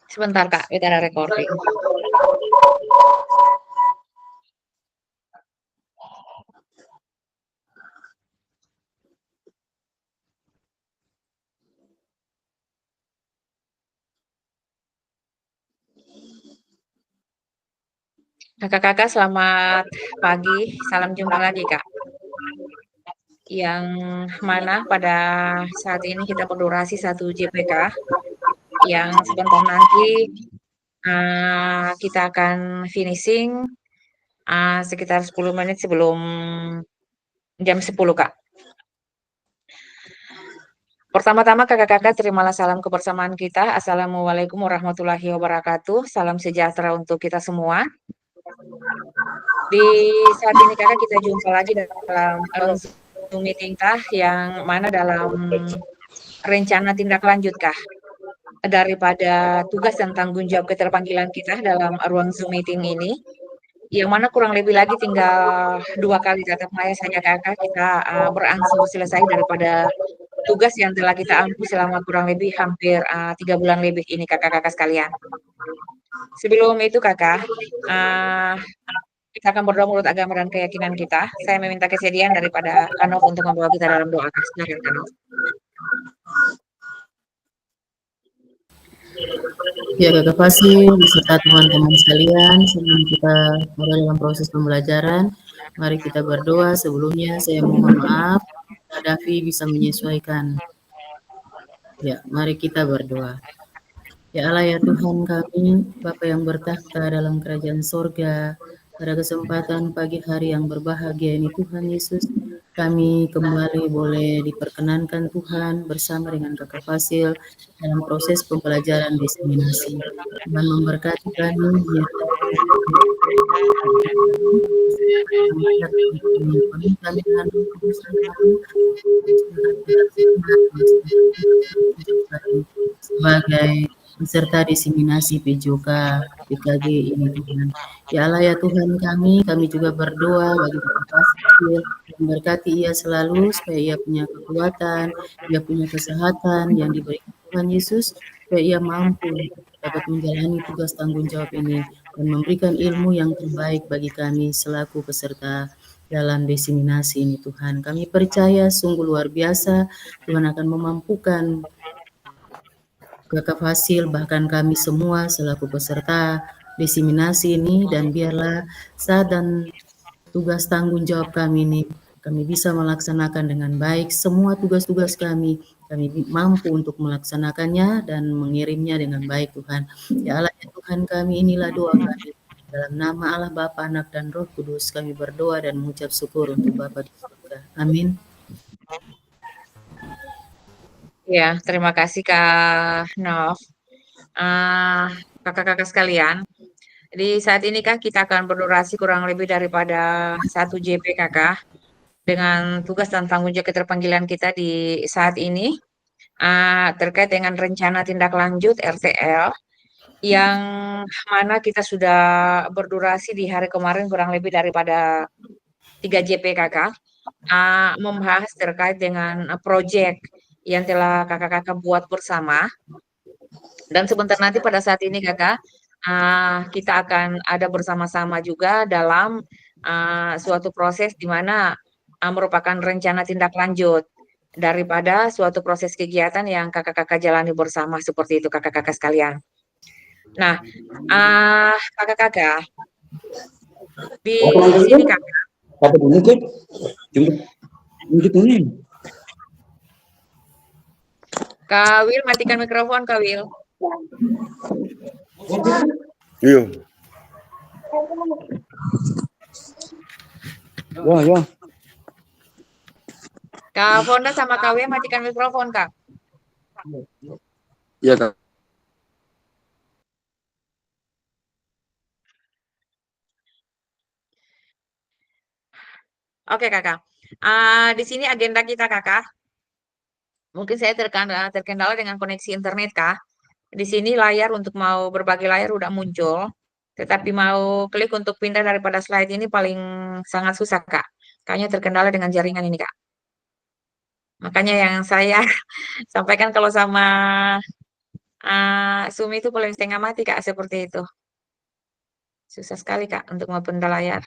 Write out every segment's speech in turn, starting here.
Sebentar Kak, kita ada recording. Kakak-kakak selamat pagi, salam jumpa lagi Kak. Yang mana pada saat ini kita berdurasi 1 JPK, yang sebentar nanti kita akan finishing sekitar 10 menit sebelum jam 10 Kak. Pertama-tama kakak-kakak terimalah salam kebersamaan kita. Assalamualaikum warahmatullahi wabarakatuh. Salam sejahtera untuk kita semua. Di saat ini kakak kita jumpa lagi dalam Zoom meeting kah yang mana dalam rencana tindak lanjut kah daripada tugas dan tanggung jawab keterpanggilan kita dalam ruang Zoom meeting ini, yang mana kurang lebih lagi tinggal 2 kali tatap maya saja kakak kita berangsur selesai daripada tugas yang telah kita ampu selama kurang lebih hampir 3 bulan lebih ini kakak-kakak sekalian. Sebelum itu kakak, kita akan berdoa menurut agama dan keyakinan kita. Saya meminta kesediaan daripada Kanov untuk membawa kita dalam doa. Silakan Kanov. Ya, Kakak Fasil beserta teman-teman sekalian, sebelum kita mulai dalam proses pembelajaran, mari kita berdoa. Sebelumnya saya mohon maaf, Kak Davi bisa menyesuaikan. Ya, mari kita berdoa. Ya Allah ya Tuhan kami, Bapa yang bertakhta dalam kerajaan sorga, pada kesempatan pagi hari yang berbahagia ini Tuhan Yesus, kami kembali boleh diperkenankan Tuhan bersama dengan Kakak Fasil dalam proses pembelajaran diseminasi. Tuhan memberkati kami, menyertai kami dengan Roh Kudus sebagai peserta diseminasi PJOK PKG ini Tuhan. Ya Allah ya Tuhan kami juga berdoa bagi Bapak Fasil, memberkati ia selalu supaya ia punya kekuatan, ia punya kesehatan yang diberikan Tuhan Yesus, supaya ia mampu dapat menjalani tugas tanggung jawab ini dan memberikan ilmu yang terbaik bagi kami selaku peserta dalam diseminasi ini Tuhan. Kami percaya sungguh luar biasa Tuhan akan memampukan Kakak Fasil, bahkan kami semua selaku peserta diseminasi ini, dan biarlah saat dan tugas tanggung jawab kami ini, kami bisa melaksanakan dengan baik semua tugas-tugas kami mampu untuk melaksanakannya dan mengirimnya dengan baik Tuhan. Ya Allah ya Tuhan kami, inilah doa kami. Dalam nama Allah Bapa, Anak, dan Roh Kudus kami berdoa dan mengucap syukur untuk Bapa di surga. Amin. Ya, terima kasih Kak Nov. Kakak-kakak sekalian, di saat ini Kak kita akan berdurasi kurang lebih daripada 1 JP kakak dengan tugas dan tanggung jawab keterpanggilan kita di saat ini terkait dengan rencana tindak lanjut RTL yang mana kita sudah berdurasi di hari kemarin kurang lebih daripada 3 JP kakak membahas terkait dengan proyek yang telah kakak-kakak buat bersama. Dan sebentar nanti pada saat ini kakak, kita akan ada bersama-sama juga dalam suatu proses di mana merupakan rencana tindak lanjut daripada suatu proses kegiatan yang kakak-kakak jalani bersama seperti itu kakak-kakak sekalian. Nah, kakak-kakak di sini kakak. Kak Wil, matikan mikrofon Kak Wil. Iya. Ya. Kak Fonda sama Kak W matikan mikrofon Kak. Iya Kak. Oke kakak. Di sini agenda kita kakak. Mungkin saya terkendala dengan koneksi internet kak. Di sini layar untuk mau berbagi layar udah muncul. Tetapi mau klik untuk pindah daripada slide ini paling sangat susah kak. Kayaknya terkendala dengan jaringan ini kak. Makanya yang saya sampaikan kalau sama Zoom itu paling setengah mati Kak, seperti itu. Susah sekali Kak untuk memperpindah layar.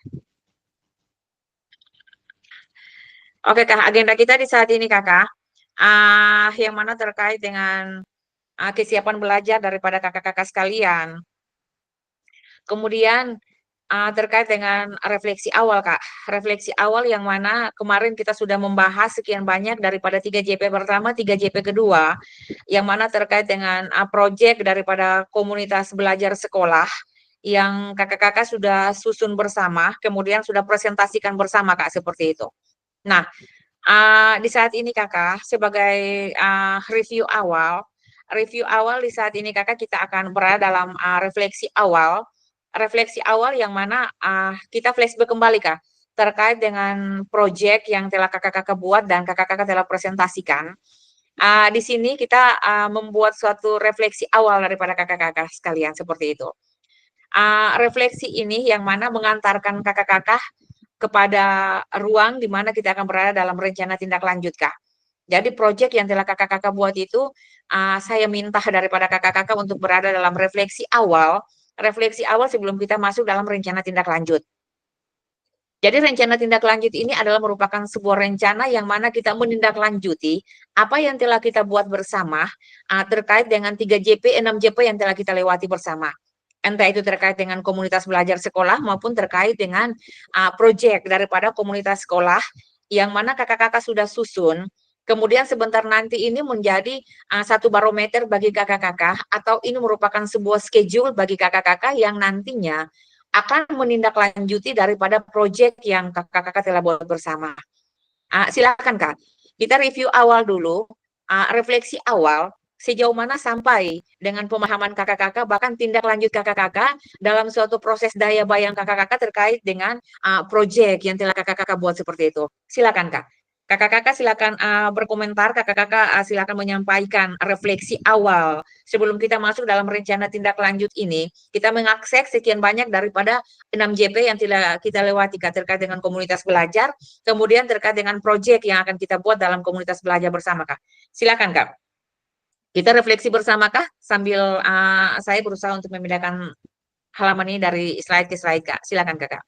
Oke Kak, agenda kita di saat ini Kakak, yang mana terkait dengan kesiapan belajar daripada kakak-kakak sekalian. Kemudian terkait dengan refleksi awal, Kak. Refleksi awal yang mana kemarin kita sudah membahas sekian banyak daripada 3JP pertama, 3JP kedua, yang mana terkait dengan proyek daripada komunitas belajar sekolah yang kakak-kakak sudah susun bersama, kemudian sudah presentasikan bersama, Kak, seperti itu. Nah, di saat ini Kakak, sebagai review awal di saat ini Kakak kita akan berada dalam refleksi awal yang mana kita flashback kembali Kak, terkait dengan proyek yang telah kakak-kakak buat dan kakak-kakak telah presentasikan. Di sini kita membuat suatu refleksi awal daripada kakak-kakak sekalian seperti itu. Refleksi ini yang mana mengantarkan kakak-kakak kepada ruang di mana kita akan berada dalam rencana tindak lanjut, Kak. Jadi proyek yang telah kakak-kakak buat itu, saya minta daripada kakak-kakak untuk berada dalam refleksi awal sebelum kita masuk dalam rencana tindak lanjut. Jadi rencana tindak lanjut ini adalah merupakan sebuah rencana yang mana kita menindaklanjuti apa yang telah kita buat bersama terkait dengan 3JP, 6JP yang telah kita lewati bersama. Entah itu terkait dengan komunitas belajar sekolah maupun terkait dengan proyek daripada komunitas sekolah yang mana kakak-kakak sudah susun. Kemudian sebentar nanti ini menjadi satu barometer bagi kakak-kakak atau ini merupakan sebuah schedule bagi kakak-kakak yang nantinya akan menindaklanjuti daripada proyek yang kakak-kakak telah buat bersama. Silakan Kak, kita review awal dulu, refleksi awal, sejauh mana sampai dengan pemahaman kakak-kakak, bahkan tindak lanjut kakak-kakak dalam suatu proses daya bayang kakak-kakak terkait dengan proyek yang telah kakak-kakak buat seperti itu. Silakan Kak. Kakak-kakak silakan berkomentar, kakak-kakak silakan menyampaikan refleksi awal sebelum kita masuk dalam rencana tindak lanjut ini. Kita mengakses sekian banyak daripada 6JP yang telah kita lewati Kak, terkait dengan komunitas belajar, kemudian terkait dengan proyek yang akan kita buat dalam komunitas belajar bersama Kak. Silakan Kak. Kita refleksi bersama Kak sambil saya berusaha untuk memindahkan halaman ini dari slide ke slide Kak. Silakan Kakak.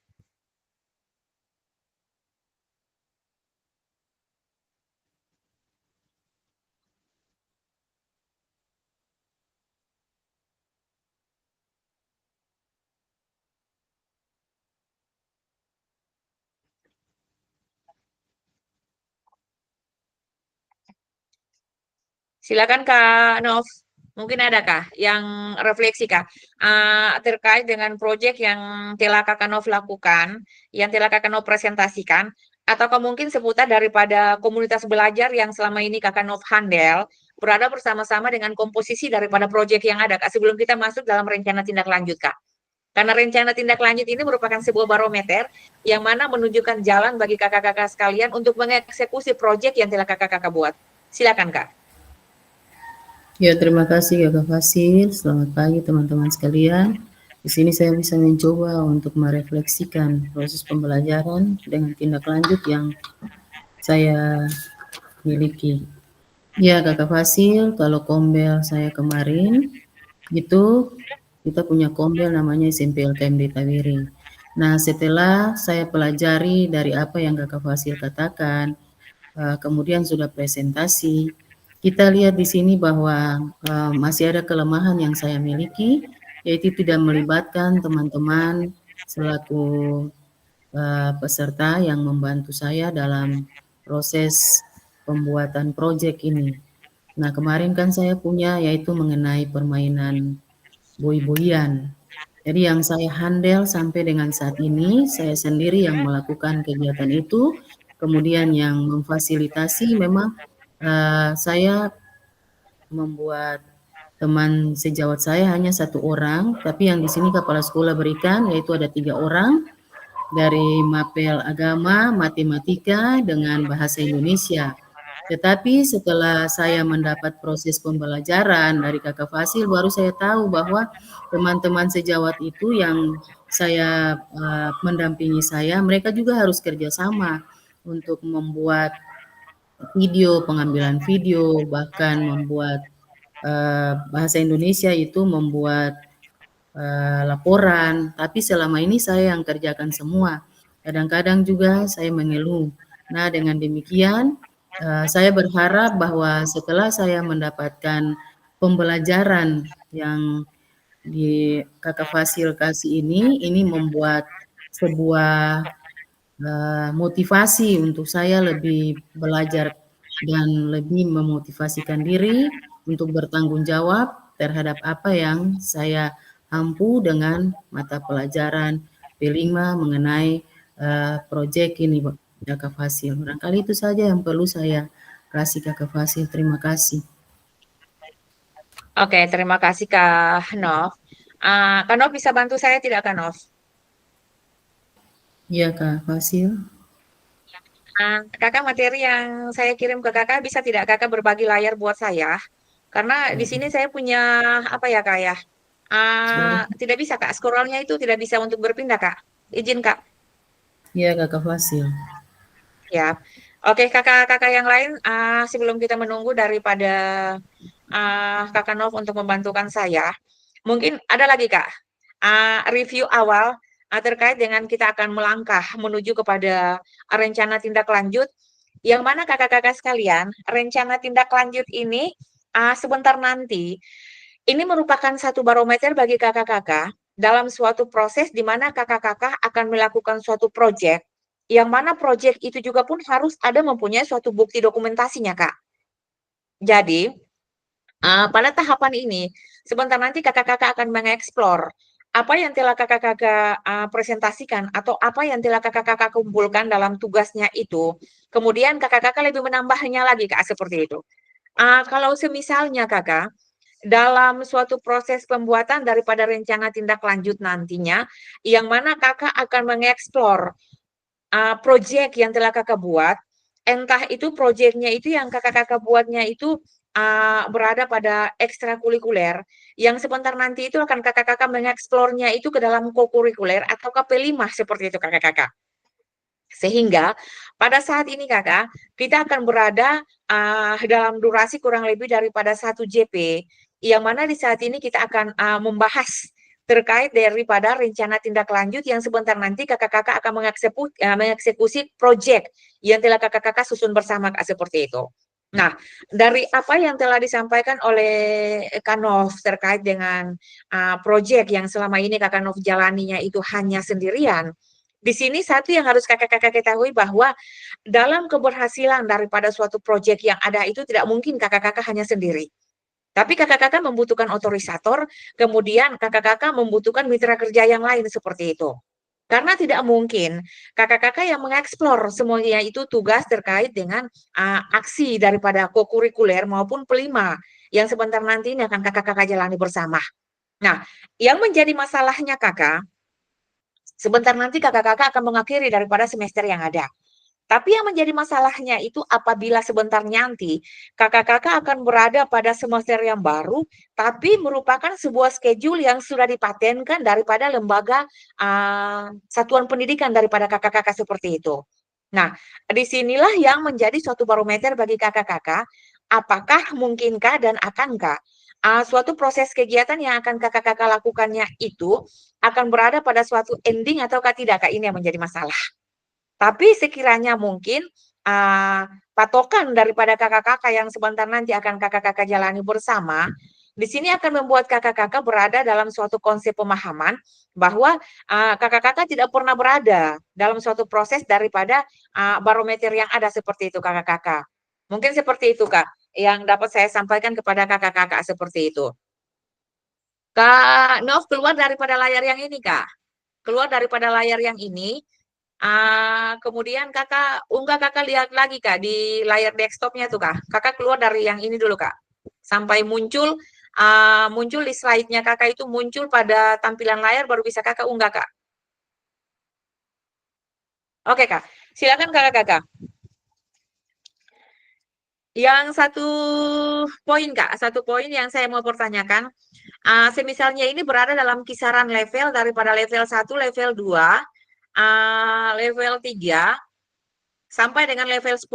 Silakan Kak Nov. Mungkin ada Kak yang refleksi Kak terkait dengan proyek yang telah Kakak Nov lakukan, yang telah Kakak Nov presentasikan, ataukah mungkin seputar daripada komunitas belajar yang selama ini Kakak Nov handle, berada bersama-sama dengan komposisi daripada proyek yang ada Kak, sebelum kita masuk dalam rencana tindak lanjut Kak. Karena rencana tindak lanjut ini merupakan sebuah barometer yang mana menunjukkan jalan bagi kakak-kakak sekalian untuk mengeksekusi proyek yang telah kakak-kakak buat. Silakan Kak. Ya, terima kasih Kakak Fasil. Selamat pagi teman-teman sekalian. Di sini saya bisa mencoba untuk merefleksikan proses pembelajaran dengan tindak lanjut yang saya miliki. Ya, Kakak Fasil, kalau kombel saya kemarin, itu kita punya kombel namanya SMP LKMD Tawiri. Nah, setelah saya pelajari dari apa yang Kakak Fasil katakan, kemudian sudah presentasi, kita lihat di sini bahwa masih ada kelemahan yang saya miliki, yaitu tidak melibatkan teman-teman selaku peserta yang membantu saya dalam proses pembuatan proyek ini. Nah, kemarin kan saya punya yaitu mengenai permainan boy-boyan. Jadi yang saya handle sampai dengan saat ini, saya sendiri yang melakukan kegiatan itu, kemudian yang memfasilitasi memang saya membuat teman sejawat saya hanya 1 orang, tapi yang di sini kepala sekolah berikan yaitu ada 3 orang dari mapel agama, matematika, dengan bahasa Indonesia. Tetapi setelah saya mendapat proses pembelajaran dari Kakak Fasil, baru saya tahu bahwa teman-teman sejawat itu yang saya mendampingi saya, mereka juga harus kerjasama untuk membuat video, pengambilan video, bahkan membuat bahasa Indonesia itu membuat laporan, tapi selama ini saya yang kerjakan semua. Kadang-kadang juga saya mengeluh. Nah, dengan demikian saya berharap bahwa setelah saya mendapatkan pembelajaran yang di Kakak Fasil kasih ini membuat sebuah motivasi untuk saya lebih belajar dan lebih memotivasikan diri untuk bertanggung jawab terhadap apa yang saya mampu dengan mata pelajaran P5 mengenai proyek ini, Kakak Fasil. Barangkali itu saja yang perlu saya kasih Kakak Fasil. Terima kasih. Oke, terima kasih Kak Nov. Kak Nov bisa bantu saya tidak Kak Nov? Iya, Kak Fasil. Kakak materi yang saya kirim ke kakak bisa tidak kakak berbagi layar buat saya? Karena di sini saya punya apa ya kak ya? Boleh. Tidak bisa kak, scrollnya itu tidak bisa untuk berpindah kak. Izin kak. Iya, Kakak Fasil. Ya. Oke kakak-kakak yang lain, sebelum kita menunggu daripada kakak Nov untuk membantukan saya, mungkin ada lagi kak review awal terkait dengan kita akan melangkah menuju kepada rencana tindak lanjut. Yang mana kakak-kakak sekalian, rencana tindak lanjut ini sebentar nanti, ini merupakan satu barometer bagi kakak-kakak dalam suatu proses di mana kakak-kakak akan melakukan suatu proyek, yang mana proyek itu juga pun harus ada mempunyai suatu bukti dokumentasinya, Kak. Jadi, pada tahapan ini, sebentar nanti kakak-kakak akan mengeksplor apa yang telah kakak-kakak presentasikan atau apa yang telah kakak-kakak kumpulkan dalam tugasnya itu. Kemudian kakak-kakak lebih menambahnya lagi, Kak, seperti itu. Kalau semisalnya kakak, dalam suatu proses pembuatan daripada rencana tindak lanjut nantinya, yang mana kakak akan mengeksplor proyek yang telah kakak buat, entah itu proyeknya itu yang kakak-kakak buatnya itu berada pada ekstrakurikuler, yang sebentar nanti itu akan kakak-kakak mengeksplornya itu ke dalam kokurikuler atau KP5 seperti itu kakak-kakak. Sehingga pada saat ini kakak, kita akan berada dalam durasi kurang lebih daripada 1 JP, yang mana di saat ini kita akan membahas terkait daripada rencana tindak lanjut yang sebentar nanti kakak-kakak akan mengeksekusi proyek yang telah kakak-kakak susun bersama Kak, seperti itu. Nah, dari apa yang telah disampaikan oleh Kak Nov terkait dengan proyek yang selama ini Kak Nov jalaninya itu hanya sendirian, di sini satu yang harus kakak-kakak ketahui bahwa dalam keberhasilan daripada suatu proyek yang ada itu tidak mungkin kakak-kakak hanya sendiri. Tapi kakak-kakak membutuhkan otorisator, kemudian kakak-kakak membutuhkan mitra kerja yang lain seperti itu. Karena tidak mungkin kakak-kakak yang mengeksplor semuanya itu tugas terkait dengan aksi daripada kokurikuler maupun P5 yang sebentar nanti ini akan kakak-kakak jalani bersama. Nah, yang menjadi masalahnya kakak, sebentar nanti kakak-kakak akan mengakhiri daripada semester yang ada. Tapi yang menjadi masalahnya itu apabila sebentar nanti kakak-kakak akan berada pada semester yang baru, tapi merupakan sebuah schedule yang sudah dipatenkan daripada lembaga satuan pendidikan daripada kakak-kakak seperti itu. Nah, disinilah yang menjadi suatu barometer bagi kakak-kakak, apakah mungkinkah dan akankah suatu proses kegiatan yang akan kakak-kakak lakukannya itu akan berada pada suatu ending ataukah tidak, Kak? Ini yang menjadi masalah. Tapi sekiranya mungkin patokan daripada kakak-kakak yang sebentar nanti akan kakak-kakak jalani bersama, di sini akan membuat kakak-kakak berada dalam suatu konsep pemahaman bahwa kakak-kakak tidak pernah berada dalam suatu proses daripada barometer yang ada seperti itu kakak-kakak. Mungkin seperti itu Kak, yang dapat saya sampaikan kepada kakak-kakak seperti itu. Kak Nov keluar daripada layar yang ini Kak. Keluar daripada layar yang ini. Kemudian kakak lihat lagi Kak di layar desktopnya tuh Kak. Kakak keluar dari yang ini dulu Kak. Sampai muncul muncul di slide-nya kakak itu muncul pada tampilan layar baru bisa kakak unggah Kak. Oke Kak, silakan kakak-kakak. Yang satu poin yang saya mau pertanyakan, semisalnya ini berada dalam kisaran level daripada level 1, level 2, level 3, sampai dengan level 10.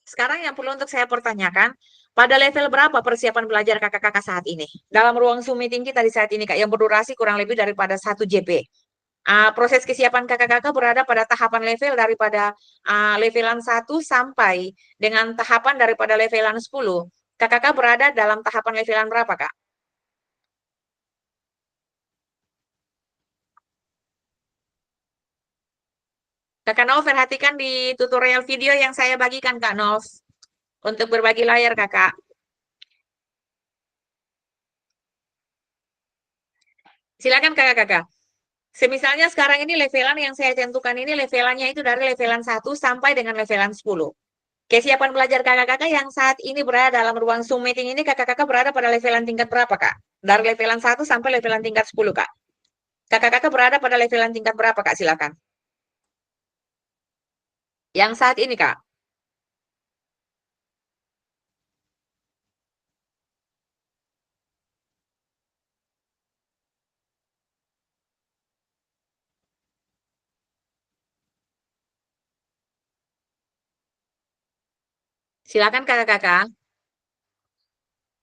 Sekarang yang perlu untuk saya pertanyakan, pada level berapa persiapan belajar kakak-kakak saat ini? Dalam ruang Zoom meeting kita di saat ini, Kak, yang berdurasi kurang lebih daripada 1 JP. Proses kesiapan kakak-kakak berada pada tahapan level daripada levelan 1 sampai dengan tahapan daripada levelan 10. Kakak-kakak berada dalam tahapan levelan berapa, Kak? Kakak Nov, perhatikan di tutorial video yang saya bagikan, Kak Nov, untuk berbagi layar, Kakak. Silakan, Kakak-kakak. Semisalnya sekarang ini levelan yang saya tentukan ini levelannya itu dari levelan 1 sampai dengan levelan 10. Kesiapan belajar kakak-kakak yang saat ini berada dalam ruang Zoom meeting ini, kakak-kakak berada pada levelan tingkat berapa, Kak? Dari levelan 1 sampai levelan tingkat 10, Kak. Kakak-kakak berada pada levelan tingkat berapa, Kak? Silakan. Yang saat ini, Kak. Silakan kakak-kakak.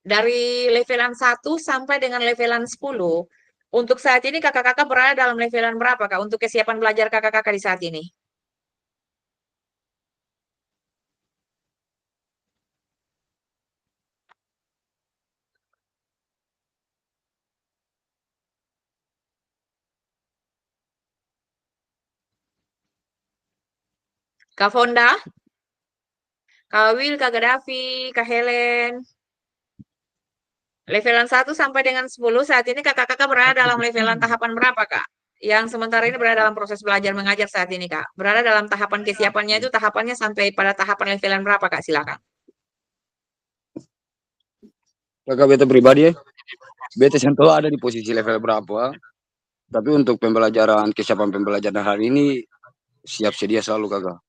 Dari levelan 1 sampai dengan levelan 10, untuk saat ini kakak-kakak berada dalam levelan berapa, Kak? Untuk kesiapan belajar kakak-kakak di saat ini. Kak Fonda, Kak Wil, Kak Gaddafi, Kak Helen. Levelan 1 sampai dengan 10 saat ini kakak-kakak berada dalam levelan tahapan berapa, Kak? Yang sementara ini berada dalam proses belajar mengajar saat ini, Kak. Berada dalam tahapan kesiapannya itu tahapannya sampai pada tahapan levelan berapa, Kak? Silakan. Kakak beta pribadi ya, beta sentuh ada di posisi level berapa. Tapi untuk pembelajaran, kesiapan pembelajaran hari ini siap sedia selalu kakak.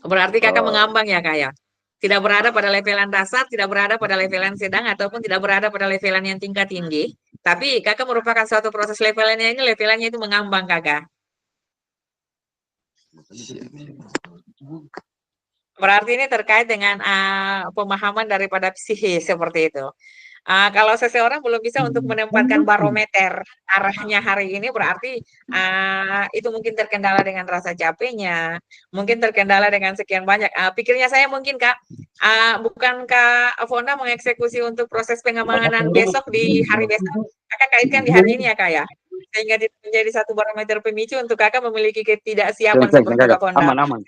Berarti kakak Eh, mengambang ya, Kak ya? Tidak berada pada levelan dasar, tidak berada pada levelan sedang, ataupun tidak berada pada levelan yang tingkat tinggi. Tapi kakak merupakan suatu proses levelannya ini, levelannya itu mengambang, kakak. Berarti ini terkait dengan pemahaman daripada psikis seperti itu. Kalau seseorang belum bisa untuk menempatkan barometer arahnya hari ini, berarti itu mungkin terkendala dengan rasa capeknya, mungkin terkendala dengan sekian banyak. Pikirnya saya mungkin Kak, bukan Kak Fonda mengeksekusi untuk proses pengamanan besok di hari besok, Kakak kaitkan di hari ini ya Kak ya, sehingga menjadi satu barometer pemicu untuk Kakak memiliki ketidaksiapan cek, seperti kakak. Kak Fonda. Aman, aman.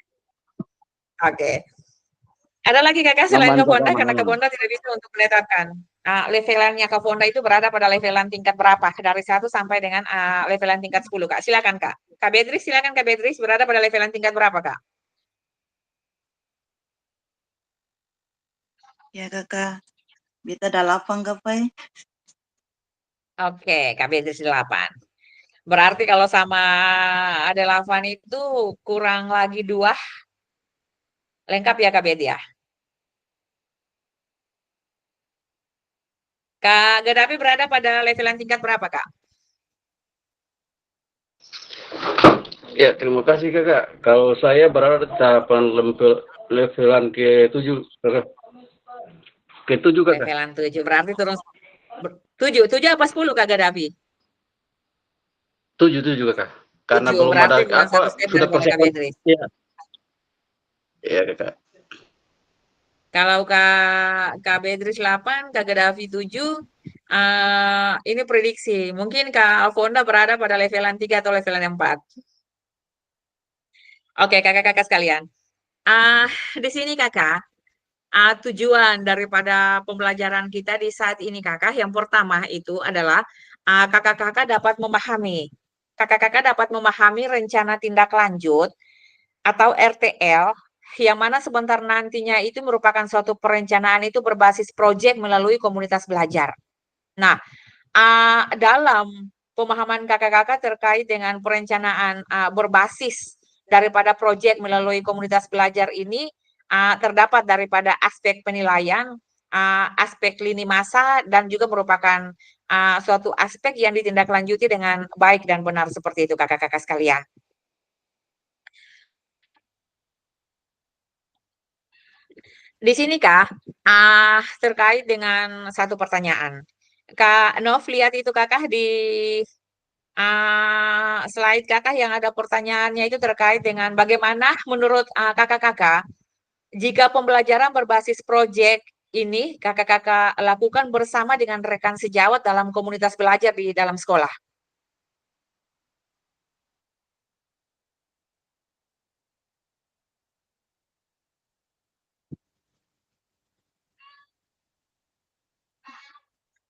Oke. Ada lagi kakak selain Aman, Kak Fonda, aman, karena Kak aman. Fonda tidak bisa untuk menetapkan levelannya Kak Fonda itu berada pada levelan tingkat berapa dari 1 sampai dengan levelan tingkat 10 Kak. Silakan Kak. Kak Beatrice silakan Kak Beatrice berada pada levelan tingkat berapa Kak? Ya kakak, beta ada 8 kapai. Oke, Kak Beatrice 8. Berarti kalau sama ada 8 itu kurang lagi 2 lengkap ya Kak Beatrice ya? Kak Gaddafi berada pada levelan tingkat berapa Kak? Ya, terima kasih kakak. Kalau saya berada di tahapan levelan ke-7, kakak. Ke-7 kakak. Levelan 7. Berarti turun 7. 7 apa 10 Kak Gaddafi? 7 kakak. Karena 7. belum ada Berarti kurang 1 step sudah daripada Kak persiapan. Beatrice. Ya. Iya kakak. Kalau Kak Bedris 8, Kak Gaddafi 7, ini prediksi. Mungkin Kak Alfonda berada pada levelan 3 atau levelan 4. Oke, kakak-kakak sekalian. Di sini kakak, tujuan daripada pembelajaran kita di saat ini kakak, yang pertama itu adalah kakak-kakak dapat memahami. Kakak-kakak dapat memahami rencana tindak lanjut atau RTL yang mana sebentar nantinya itu merupakan suatu perencanaan itu berbasis proyek melalui komunitas belajar. Nah, dalam pemahaman kakak-kakak terkait dengan perencanaan berbasis daripada proyek melalui komunitas belajar ini terdapat daripada aspek penilaian, aspek lini masa, dan juga merupakan suatu aspek yang ditindaklanjuti dengan baik dan benar seperti itu kakak-kakak sekalian. Di sini Kak, terkait dengan satu pertanyaan. Kak Nov, lihat itu Kakak di slide Kakak yang ada pertanyaannya itu terkait dengan bagaimana menurut Kakak-kakak jika pembelajaran berbasis proyek ini Kakak-kakak lakukan bersama dengan rekan sejawat dalam komunitas belajar di dalam sekolah.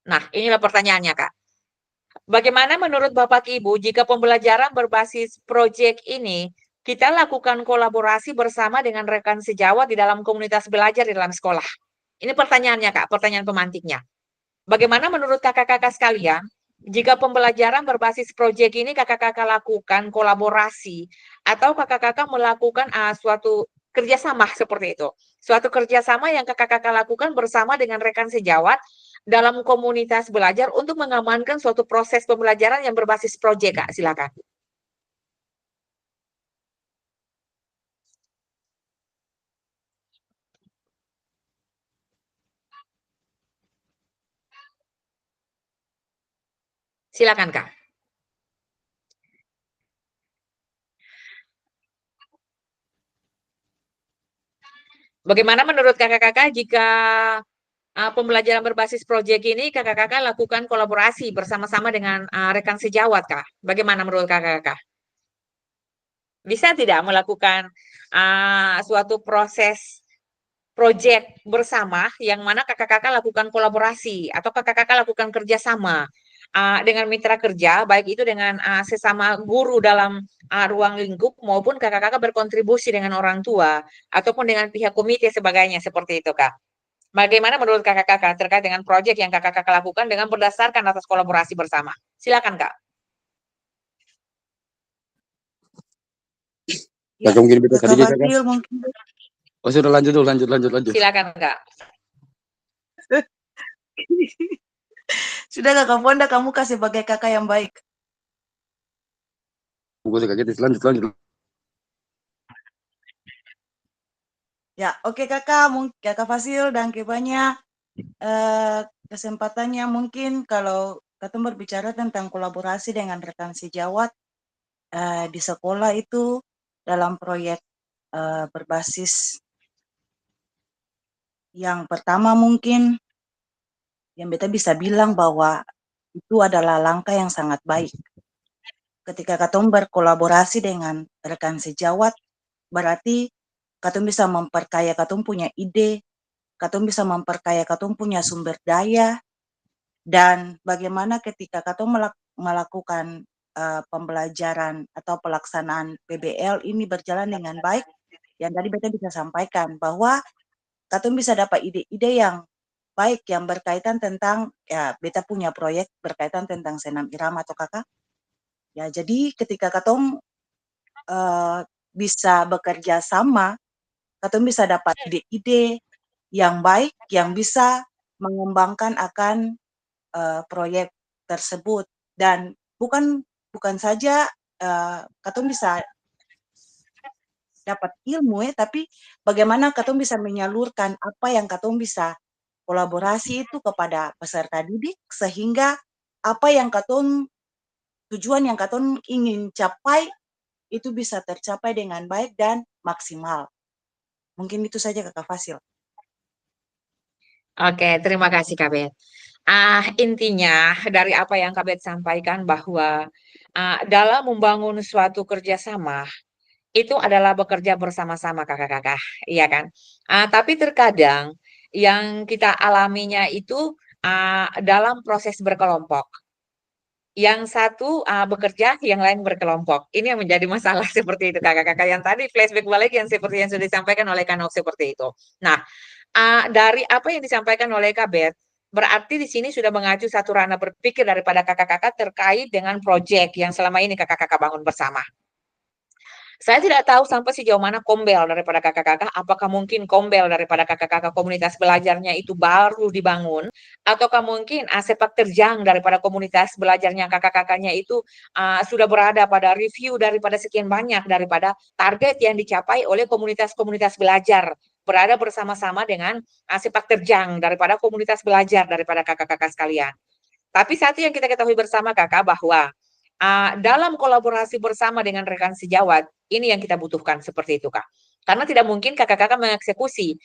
Nah, inilah pertanyaannya, Kak. Bagaimana menurut Bapak Ibu jika pembelajaran berbasis proyek ini kita lakukan kolaborasi bersama dengan rekan sejawat di dalam komunitas belajar di dalam sekolah? Ini pertanyaannya, Kak, pertanyaan pemantiknya. Bagaimana menurut kakak-kakak sekalian jika pembelajaran berbasis proyek ini kakak-kakak lakukan kolaborasi atau kakak-kakak melakukan suatu kerjasama seperti itu? Suatu kerjasama yang kakak-kakak lakukan bersama dengan rekan sejawat dalam komunitas belajar untuk mengamankan suatu proses pembelajaran yang berbasis proyek, Kak. Silakan. Silakan, Kak. Bagaimana menurut kakak-kakak jika pembelajaran berbasis proyek ini kakak-kakak lakukan kolaborasi bersama-sama dengan rekan sejawat, Kak? Bagaimana menurut kakak-kakak? Bisa tidak melakukan suatu proses proyek bersama yang mana kakak-kakak lakukan kolaborasi atau kakak-kakak lakukan kerjasama dengan mitra kerja, baik itu dengan sesama guru dalam ruang lingkup maupun kakak-kakak berkontribusi dengan orang tua ataupun dengan pihak komite sebagainya seperti itu, Kak. Bagaimana menurut kakak-kakak terkait dengan proyek yang kakak-kakak lakukan dengan berdasarkan atas kolaborasi bersama? Silakan, Kak. Ya, Kakak mungkin beta Kakak sedikit kakak. Fadil mungkin. Oh sudah lanjut dulu, lanjut. Silakan, Kak. Sudah Kakak Fonda, kamu kasih sebagai kakak yang baik. Buku kakak kita lanjut. Ya, oke Kakak, mungkin Kakak Fasil dan Kebanya, kesempatannya mungkin kalau kita berbicara tentang kolaborasi dengan rekan sejawat di sekolah itu dalam proyek berbasis yang pertama mungkin yang beta bisa bilang bahwa itu adalah langkah yang sangat baik. Ketika katong berkolaborasi dengan rekan sejawat, berarti katong bisa memperkaya katong punya ide, katong bisa memperkaya katong punya sumber daya, dan bagaimana ketika katong melakukan pembelajaran atau pelaksanaan PBL ini berjalan dengan baik, yang tadi beta bisa sampaikan bahwa katong bisa dapat ide-ide yang baik yang berkaitan tentang ya beta punya proyek berkaitan tentang senam irama atau kakak. Ya jadi ketika katong bisa bekerja sama, katong bisa dapat ide-ide yang baik yang bisa mengembangkan akan proyek tersebut dan bukan saja katong bisa dapat ilmu tapi bagaimana katong bisa menyalurkan apa yang katong bisa kolaborasi itu kepada peserta didik sehingga apa yang tujuan yang katong ingin capai itu bisa tercapai dengan baik dan maksimal. Mungkin itu saja Kakak Fasil. Oke, terima kasih Kak Bet. Intinya dari apa yang Kak Bet sampaikan bahwa dalam membangun suatu kerjasama itu adalah bekerja bersama-sama kakak-kakak, iya kan? Tapi terkadang yang kita alaminya itu dalam proses berkelompok. Yang satu bekerja, yang lain berkelompok. Ini yang menjadi masalah seperti itu kakak-kakak. Yang tadi flashback balik yang seperti yang sudah disampaikan oleh Kanok seperti itu. Nah, dari apa yang disampaikan oleh Kabet, berarti di sini sudah mengacu satu ranah berpikir daripada kakak-kakak terkait dengan proyek yang selama ini kakak-kakak bangun bersama. Saya tidak tahu sampai sejauh mana kombel daripada kakak-kakak, apakah mungkin kombel daripada kakak-kakak komunitas belajarnya itu baru dibangun, ataukah mungkin sepak terjang daripada komunitas belajarnya kakak-kakaknya itu sudah berada pada review daripada sekian banyak daripada target yang dicapai oleh komunitas-komunitas belajar berada bersama-sama dengan sepak terjang daripada komunitas belajar daripada kakak-kakak sekalian. Tapi satu yang kita ketahui bersama kakak bahwa dalam kolaborasi bersama dengan rekan sejawat, ini yang kita butuhkan seperti itu kak. Karena tidak mungkin kakak-kakak mengeksekusi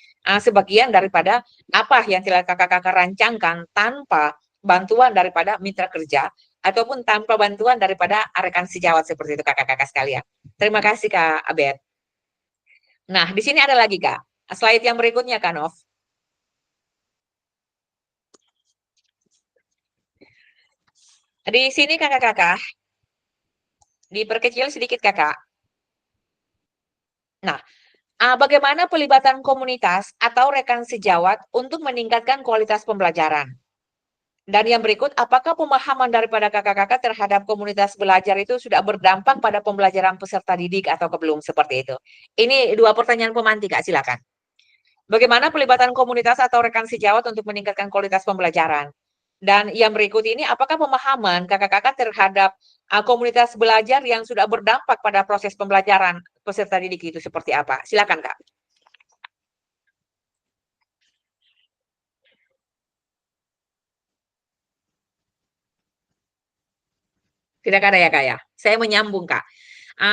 sebagian daripada apa yang telah kakak-kakak rancangkan tanpa bantuan daripada mitra kerja ataupun tanpa bantuan daripada rekan sejawat seperti itu kakak-kakak sekalian. Terima kasih Kak Abed. Nah, di sini ada lagi Kak. Slide yang berikutnya Kak Nov. Di sini kakak-kakak, diperkecil sedikit kakak. Nah, bagaimana pelibatan komunitas atau rekan sejawat untuk meningkatkan kualitas pembelajaran? Dan yang berikut, apakah pemahaman daripada kakak-kakak terhadap komunitas belajar itu sudah berdampak pada pembelajaran peserta didik atau belum seperti itu? Ini dua pertanyaan pemantik, Kak, silakan. Bagaimana pelibatan komunitas atau rekan sejawat untuk meningkatkan kualitas pembelajaran? Dan yang berikut ini, apakah pemahaman kakak-kakak terhadap komunitas belajar yang sudah berdampak pada proses pembelajaran peserta didik itu seperti apa? Silakan, Kak. Tidak ada ya, Kak ya? Saya menyambung, Kak.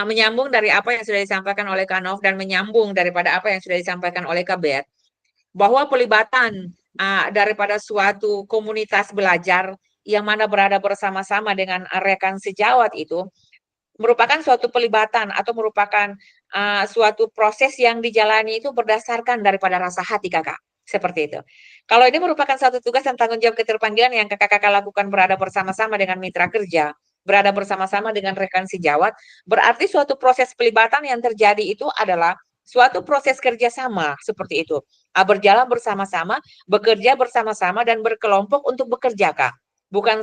Menyambung dari apa yang sudah disampaikan oleh Kak Nov dan menyambung daripada apa yang sudah disampaikan oleh Kak Bet, bahwa pelibatan daripada suatu komunitas belajar yang mana berada bersama-sama dengan rekan sejawat itu merupakan suatu pelibatan atau merupakan suatu proses yang dijalani itu berdasarkan daripada rasa hati kakak. Seperti itu. Kalau ini merupakan satu tugas dan tanggung jawab keterpanggilan yang kakak-kakak lakukan berada bersama-sama dengan mitra kerja, berada bersama-sama dengan rekan sejawat, berarti suatu proses pelibatan yang terjadi itu adalah suatu proses kerjasama seperti itu. Berjalan bersama-sama, bekerja bersama-sama, dan berkelompok untuk bekerja, Kak. Bukan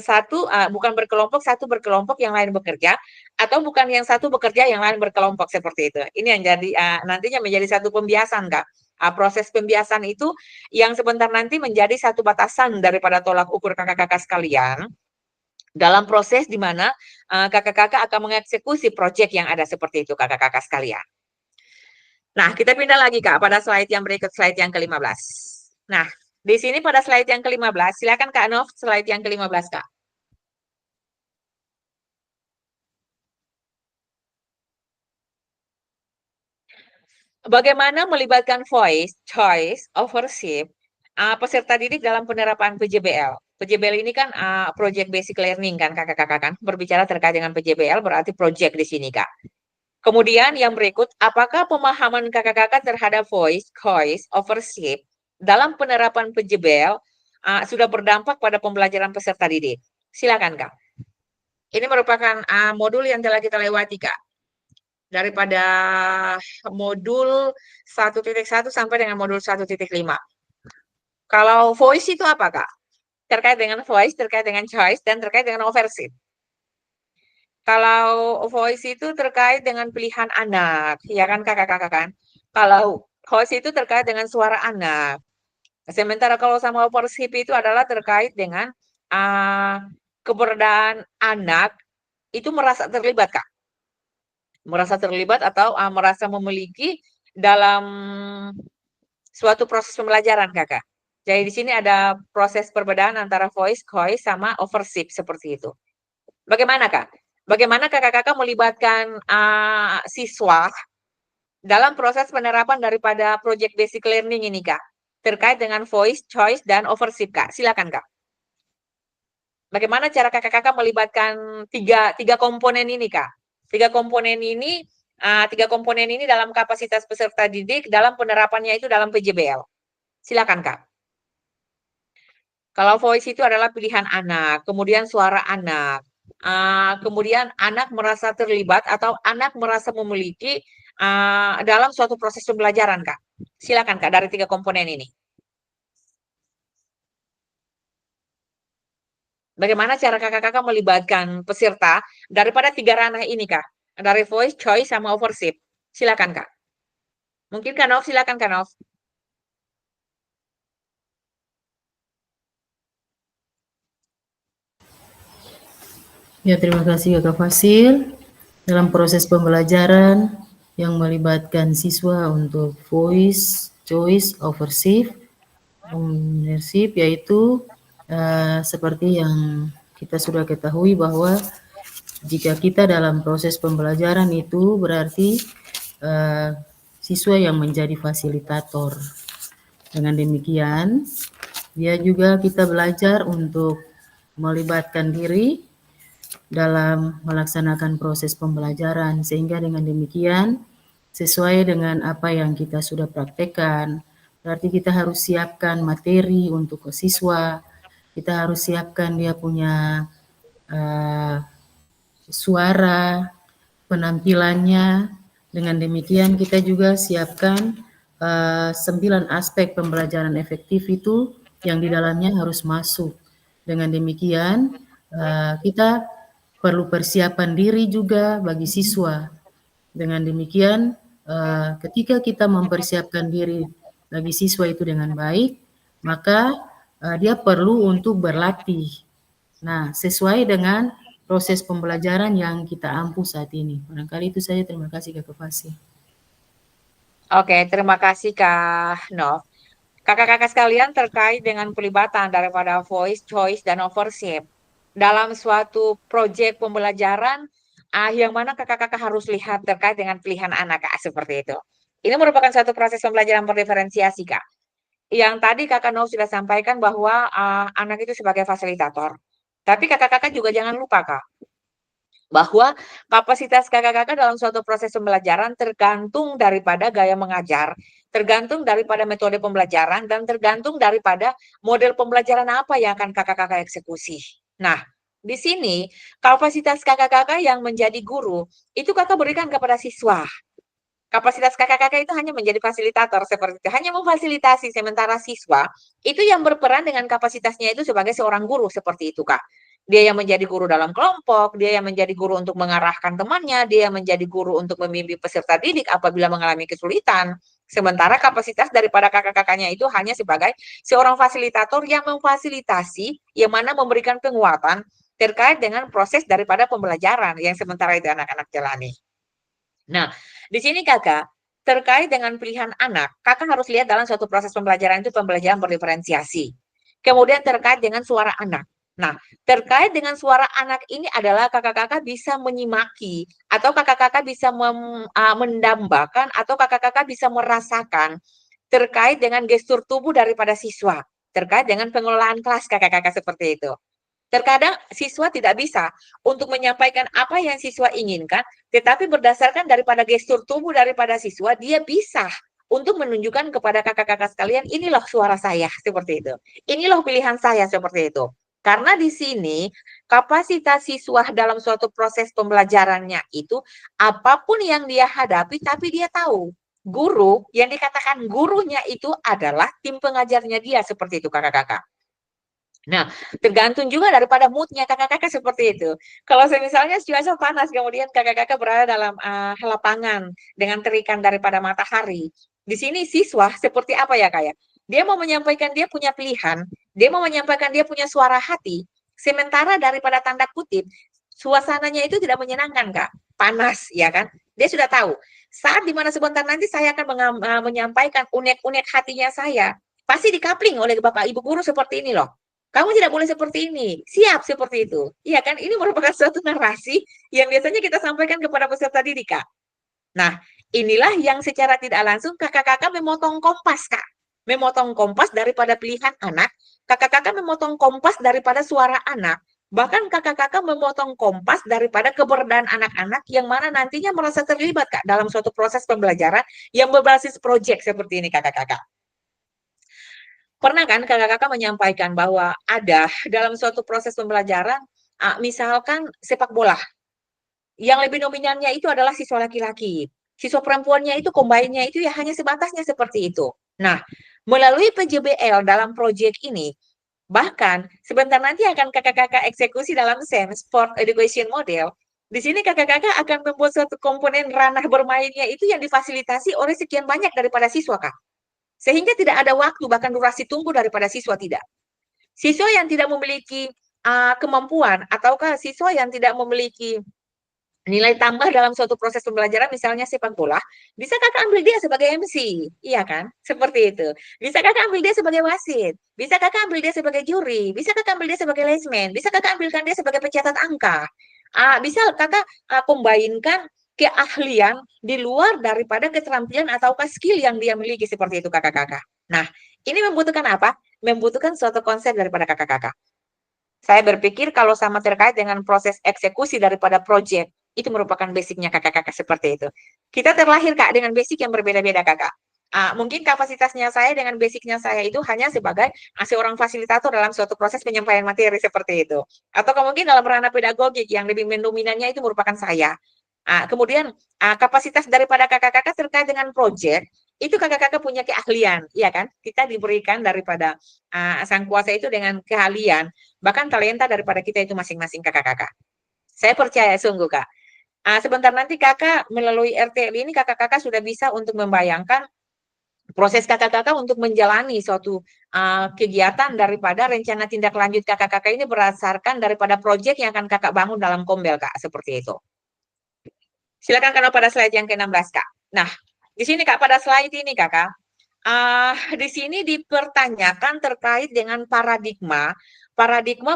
bukan berkelompok, satu berkelompok, yang lain bekerja, atau bukan yang satu bekerja, yang lain berkelompok seperti itu. Ini yang jadi nantinya menjadi satu pembiasan, Kak. Proses pembiasan itu yang sebentar nanti menjadi satu batasan daripada tolak ukur kakak-kakak sekalian dalam proses di mana kakak-kakak akan mengeksekusi proyek yang ada seperti itu kakak-kakak sekalian. Nah, kita pindah lagi Kak pada slide yang berikut, slide yang ke-15. Nah, di sini pada slide yang ke-15, silakan Kak Nov, slide yang ke-15 Kak. Bagaimana melibatkan voice, choice, ownership peserta didik dalam penerapan PJBL. PJBL ini kan project basic learning kan kakak-kakak kan. Berbicara terkait dengan PJBL berarti project di sini Kak. Kemudian yang berikut, apakah pemahaman kakak-kakak terhadap voice, choice, ownership dalam penerapan PJBL sudah berdampak pada pembelajaran peserta didik? Silakan Kak. Ini merupakan modul yang telah kita lewati Kak. Daripada modul 1.1 sampai dengan modul 1.5. Kalau voice itu apa, Kak? Terkait dengan voice, terkait dengan choice, dan terkait dengan ownership. Kalau voice itu terkait dengan pilihan anak, ya kan kakak-kakak kan? Kalau voice itu terkait dengan suara anak. Sementara kalau sama ownership itu adalah terkait dengan keberadaan anak itu merasa terlibat, Kak. Merasa terlibat atau merasa memiliki dalam suatu proses pembelajaran kakak. Jadi di sini ada proses perbedaan antara voice, choice, sama ownership seperti itu. Bagaimana kak? Bagaimana kakak-kakak melibatkan siswa dalam proses penerapan daripada project basic learning ini kak? Terkait dengan voice, choice, dan ownership kak. Silakan kak. Bagaimana cara kakak-kakak melibatkan tiga komponen ini kak? Tiga komponen ini dalam kapasitas peserta didik dalam penerapannya itu dalam PJBL. Silakan Kak. Kalau voice itu adalah pilihan anak, kemudian suara anak, kemudian anak merasa terlibat atau anak merasa memiliki dalam suatu proses pembelajaran Kak. Silakan Kak dari tiga komponen ini. Bagaimana cara kakak-kakak melibatkan peserta daripada tiga ranah ini Kak? Dari voice, choice, sama ownership. Silakan Kak. Mungkin Kak Nov, silakan Kak Nov. Ya, terima kasih Kakak Fasil. Dalam proses pembelajaran yang melibatkan siswa untuk voice, choice ownership, yaitu seperti yang kita sudah ketahui bahwa jika kita dalam proses pembelajaran itu berarti siswa yang menjadi fasilitator. Dengan demikian, dia juga kita belajar untuk melibatkan diri dalam melaksanakan proses pembelajaran, sehingga dengan demikian sesuai dengan apa yang kita sudah praktekkan. Berarti kita harus siapkan materi untuk siswa, kita harus siapkan dia punya suara, penampilannya. Dengan demikian kita juga siapkan 9 aspek pembelajaran efektif itu yang di dalamnya harus masuk. Dengan demikian kita perlu persiapan diri juga bagi siswa. Dengan demikian ketika kita mempersiapkan diri bagi siswa itu dengan baik, maka dia perlu untuk berlatih. Nah, sesuai dengan proses pembelajaran yang kita ampuh saat ini. Barangkali itu saja. Terima kasih Kakak Fasi. Oke, terima kasih Kak Nov. Kakak-kakak sekalian, terkait dengan pelibatan daripada voice, choice, dan ownership dalam suatu proyek pembelajaran yang mana kakak-kakak harus lihat terkait dengan pilihan anak, Kak, seperti itu. Ini merupakan suatu proses pembelajaran berdiferensiasi, Kak. Yang tadi Kakak Nov sudah sampaikan bahwa anak itu sebagai fasilitator. Tapi kakak-kakak juga jangan lupa, Kak, bahwa kapasitas kakak-kakak dalam suatu proses pembelajaran tergantung daripada gaya mengajar, tergantung daripada metode pembelajaran, dan tergantung daripada model pembelajaran apa yang akan kakak-kakak eksekusi. Nah, di sini kapasitas kakak-kakak yang menjadi guru, itu kakak berikan kepada siswa. Kapasitas kakak-kakak itu hanya menjadi fasilitator seperti itu, hanya memfasilitasi, sementara siswa itu yang berperan dengan kapasitasnya itu sebagai seorang guru seperti itu, Kak. Dia yang menjadi guru dalam kelompok, dia yang menjadi guru untuk mengarahkan temannya, dia yang menjadi guru untuk membimbing peserta didik apabila mengalami kesulitan. Sementara kapasitas daripada kakak-kakaknya itu hanya sebagai seorang fasilitator yang memfasilitasi, yang mana memberikan penguatan terkait dengan proses daripada pembelajaran yang sementara itu anak-anak jalani. Nah, di sini kakak, terkait dengan pilihan anak, kakak harus lihat dalam suatu proses pembelajaran itu pembelajaran berdiferensiasi. Kemudian terkait dengan suara anak. Nah, terkait dengan suara anak ini adalah kakak-kakak bisa menyimaki atau kakak-kakak bisa mendambakan atau kakak-kakak bisa merasakan terkait dengan gestur tubuh daripada siswa, terkait dengan pengelolaan kelas kakak-kakak seperti itu. Terkadang siswa tidak bisa untuk menyampaikan apa yang siswa inginkan, tetapi berdasarkan daripada gestur tubuh daripada siswa, dia bisa untuk menunjukkan kepada kakak-kakak sekalian, ini loh suara saya, seperti itu. Ini loh pilihan saya, seperti itu. Karena di sini kapasitas siswa dalam suatu proses pembelajarannya itu, apapun yang dia hadapi, tapi dia tahu. Guru, yang dikatakan gurunya itu adalah tim pengajarnya dia, seperti itu kakak-kakak. Nah, tergantung juga daripada moodnya kakak-kakak seperti itu. Kalau misalnya cuaca panas, kemudian kakak-kakak berada dalam lapangan dengan terikan daripada matahari. Di sini siswa seperti apa ya kayak? Dia mau menyampaikan dia punya pilihan, dia mau menyampaikan dia punya suara hati. Sementara daripada tanda kutip, suasananya itu tidak menyenangkan, Kak. Panas, ya kan? Dia sudah tahu. Saat dimana sebentar nanti saya akan menyampaikan unek-unek hatinya saya, pasti dikapling oleh Bapak Ibu guru seperti ini loh. Kamu tidak boleh seperti ini, siap seperti itu. Iya kan, ini merupakan suatu narasi yang biasanya kita sampaikan kepada peserta didik, Kak. Nah, inilah yang secara tidak langsung kakak-kakak memotong kompas, Kak. Memotong kompas daripada pilihan anak, kakak-kakak memotong kompas daripada suara anak, bahkan kakak-kakak memotong kompas daripada keberadaan anak-anak yang mana nantinya merasa terlibat, Kak, dalam suatu proses pembelajaran yang berbasis proyek seperti ini, kakak-kakak. Pernah kan kakak-kakak menyampaikan bahwa ada dalam suatu proses pembelajaran, misalkan sepak bola, yang lebih dominannya itu adalah siswa laki-laki. Siswa perempuannya itu combine-nya itu ya hanya sebatasnya seperti itu. Nah, melalui PJBL dalam proyek ini, bahkan sebentar nanti akan kakak-kakak eksekusi dalam SEM, Sport Education Model, di sini kakak-kakak akan membuat suatu komponen ranah bermainnya itu yang difasilitasi oleh sekian banyak daripada siswa, Kak. Sehingga tidak ada waktu, bahkan durasi tunggu daripada siswa tidak. Siswa yang tidak memiliki kemampuan, ataukah siswa yang tidak memiliki nilai tambah dalam suatu proses pembelajaran, misalnya sepak bola, bisa kakak ambil dia sebagai MC, iya kan? Seperti itu. Bisa kakak ambil dia sebagai wasit, bisa kakak ambil dia sebagai juri, bisa kakak ambil dia sebagai linesman, bisa kakak ambilkan dia sebagai pencatat angka. Bisa kakak combine-kan keahlian di luar daripada keterampilan atau skill yang dia miliki, seperti itu kakak-kakak. Nah, ini membutuhkan apa? Membutuhkan suatu konsep daripada kakak-kakak. Saya berpikir kalau sama terkait dengan proses eksekusi daripada proyek, itu merupakan basicnya kakak-kakak, seperti itu. Kita terlahir Kak dengan basic yang berbeda-beda kakak. Mungkin kapasitasnya saya dengan basicnya saya itu hanya sebagai seorang fasilitator dalam suatu proses penyampaian materi, seperti itu. Atau mungkin dalam ranah pedagogik yang lebih mendominannya itu merupakan saya. Kemudian kapasitas daripada kakak-kakak terkait dengan proyek, itu kakak-kakak punya keahlian, iya kan? Kita diberikan daripada sang kuasa itu dengan keahlian, bahkan talenta daripada kita itu masing-masing kakak-kakak. Saya percaya sungguh Kak. Sebentar nanti kakak melalui RTL ini kakak-kakak sudah bisa untuk membayangkan proses kakak-kakak untuk menjalani suatu kegiatan daripada rencana tindak lanjut kakak-kakak ini berdasarkan daripada proyek yang akan kakak bangun dalam Kombel Kak, seperti itu. Silakan Kak pada slide yang ke-16 Kak. Nah, di sini Kak pada slide ini Kakak, di sini dipertanyakan terkait dengan paradigma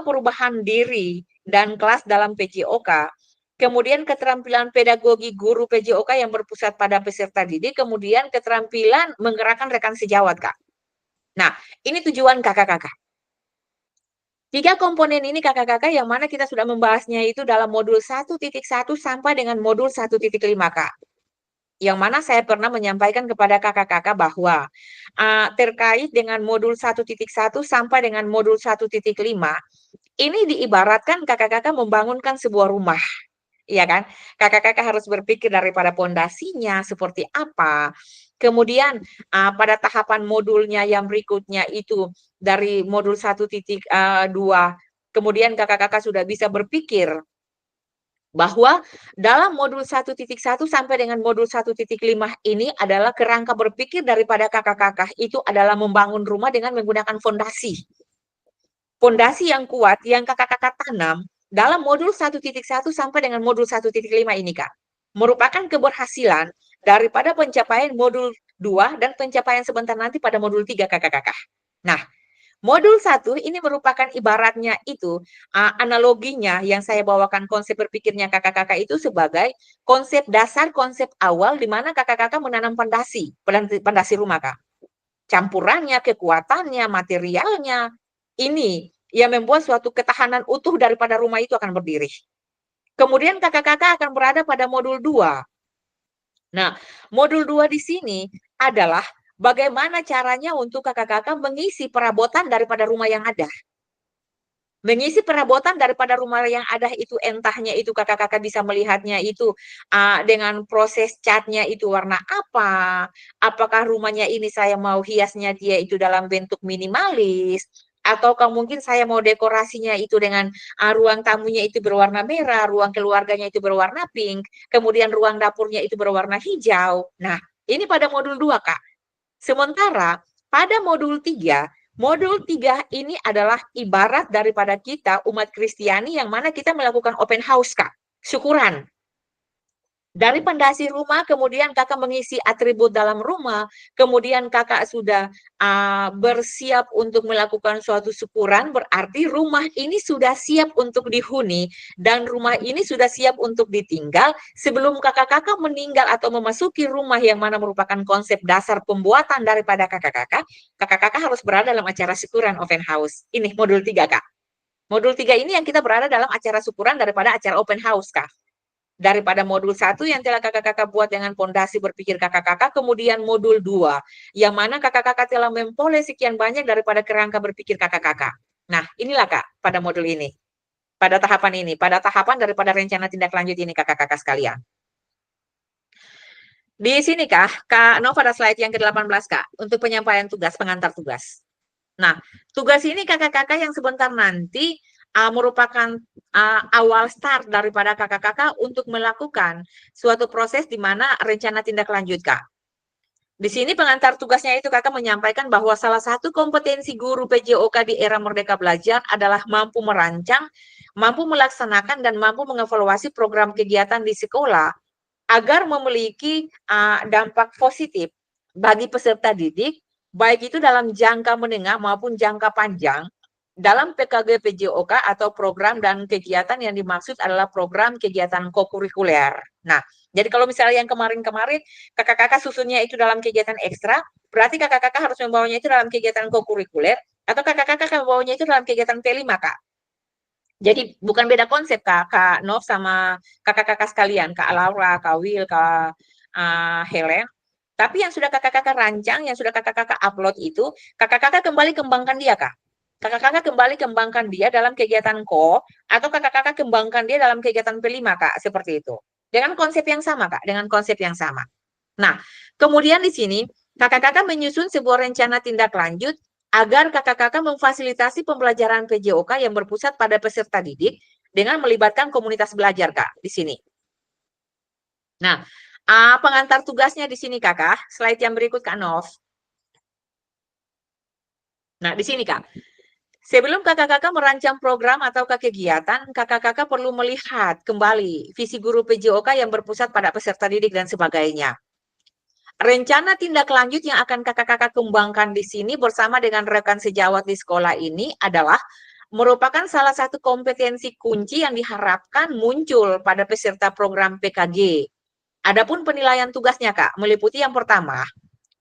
perubahan diri dan kelas dalam PJOK, kemudian keterampilan pedagogi guru PJOK yang berpusat pada peserta didik, kemudian keterampilan menggerakkan rekan sejawat Kak. Nah, ini tujuan kakak-kakak. 3 komponen ini kakak-kakak yang mana kita sudah membahasnya itu dalam modul 1.1 sampai dengan modul 1.5 Kak. Yang mana saya pernah menyampaikan kepada kakak-kakak bahwa terkait dengan modul 1.1 sampai dengan modul 1.5, ini diibaratkan kakak-kakak membangunkan sebuah rumah. Iya kan? Kakak-kakak harus berpikir daripada pondasinya seperti apa. Kemudian pada tahapan modulnya yang berikutnya itu dari modul 1.2, kemudian kakak-kakak sudah bisa berpikir bahwa dalam modul 1.1 sampai dengan modul 1.5 ini adalah kerangka berpikir daripada kakak-kakak itu adalah membangun rumah dengan menggunakan fondasi. Fondasi yang kuat yang kakak-kakak tanam dalam modul 1.1 sampai dengan modul 1.5 ini Kak, merupakan keberhasilan daripada pencapaian modul 2 dan pencapaian sebentar nanti pada modul 3 kakak-kakak. Nah, modul 1 ini merupakan ibaratnya itu analoginya yang saya bawakan konsep berpikirnya kakak-kakak itu sebagai konsep dasar, konsep awal di mana kakak-kakak menanam pondasi rumah Kak. Campurannya, kekuatannya, materialnya, ini yang membuat suatu ketahanan utuh daripada rumah itu akan berdiri. Kemudian kakak-kakak akan berada pada modul 2. Nah, modul 2 di sini adalah bagaimana caranya untuk kakak-kakak mengisi perabotan daripada rumah yang ada. Mengisi perabotan daripada rumah yang ada itu entahnya itu kakak-kakak bisa melihatnya itu dengan proses catnya itu warna apa, apakah rumahnya ini saya mau hiasnya dia itu dalam bentuk minimalis, ataukah mungkin saya mau dekorasinya itu dengan ruang tamunya itu berwarna merah, ruang keluarganya itu berwarna pink, kemudian ruang dapurnya itu berwarna hijau. Nah, ini pada modul 2 Kak. Sementara pada modul 3 ini adalah ibarat daripada kita umat Kristiani yang mana kita melakukan open house Kak, syukuran. Dari pondasi rumah, kemudian kakak mengisi atribut dalam rumah, kemudian kakak sudah bersiap untuk melakukan suatu syukuran, berarti rumah ini sudah siap untuk dihuni, dan rumah ini sudah siap untuk ditinggal, sebelum kakak-kakak meninggal atau memasuki rumah yang mana merupakan konsep dasar pembuatan daripada kakak-kakak, kakak-kakak harus berada dalam acara syukuran open house. Ini modul 3 Kak. Modul 3 ini yang kita berada dalam acara syukuran daripada acara open house Kak. Daripada modul 1 yang telah kakak-kakak buat dengan pondasi berpikir kakak-kakak, kemudian modul 2, yang mana kakak-kakak telah memperoleh sekian banyak daripada kerangka berpikir kakak-kakak. Nah, inilah Kak, pada modul ini. Pada tahapan ini, pada tahapan daripada rencana tindak lanjut ini kakak-kakak sekalian. Di sini Kak No pada slide yang ke-18 Kak, untuk penyampaian tugas, pengantar tugas. Nah, tugas ini kakak-kakak yang sebentar nanti merupakan awal start daripada kakak-kakak untuk melakukan suatu proses di mana rencana tindak lanjut Kak. Di sini pengantar tugasnya itu kakak menyampaikan bahwa salah satu kompetensi guru PJOK di era Merdeka Belajar adalah mampu merancang, mampu melaksanakan dan mampu mengevaluasi program kegiatan di sekolah agar memiliki dampak positif bagi peserta didik, baik itu dalam jangka menengah maupun jangka panjang, dalam PKG PJOK atau program dan kegiatan yang dimaksud adalah program kegiatan kokurikuler. Nah, jadi kalau misalnya yang kemarin-kemarin kakak-kakak susunnya itu dalam kegiatan ekstra, berarti kakak-kakak harus membawanya itu dalam kegiatan kokurikuler, atau kakak-kakak akan membawanya itu dalam kegiatan P5, Kak. Jadi bukan beda konsep, Kak Nov sama kakak-kakak sekalian, Kak Laura, Kak Will, Kak Helen. Tapi yang sudah kakak-kakak rancang, yang sudah kakak-kakak upload itu, kakak-kakak kembali kembangkan dia, Kak. Kakak-kakak kembali kembangkan dia dalam kegiatan ko, atau kakak-kakak kembangkan dia dalam kegiatan P5, Kak, seperti itu. Dengan konsep yang sama, Kak, dengan konsep yang sama. Nah, kemudian di sini, kakak-kakak menyusun sebuah rencana tindak lanjut agar kakak-kakak memfasilitasi pembelajaran PJOK yang berpusat pada peserta didik dengan melibatkan komunitas belajar, Kak, di sini. Nah, pengantar tugasnya di sini, Kakak. Slide yang berikut, Kak Nov. Nah, di sini, Kak. Sebelum kakak-kakak merancang program atau kegiatan, kakak-kakak perlu melihat kembali visi guru PJOK yang berpusat pada peserta didik dan sebagainya. Rencana tindak lanjut yang akan kakak-kakak kembangkan di sini bersama dengan rekan sejawat di sekolah ini adalah merupakan salah satu kompetensi kunci yang diharapkan muncul pada peserta program PKG. Adapun penilaian tugasnya, Kak, meliputi yang pertama,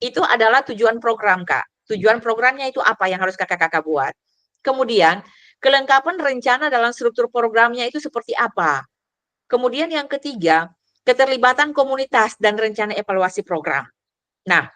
itu adalah tujuan program, Kak. Tujuan programnya itu apa yang harus kakak-kakak buat. Kemudian, kelengkapan rencana dalam struktur programnya itu seperti apa. Kemudian yang ketiga, keterlibatan komunitas dan rencana evaluasi program. Nah,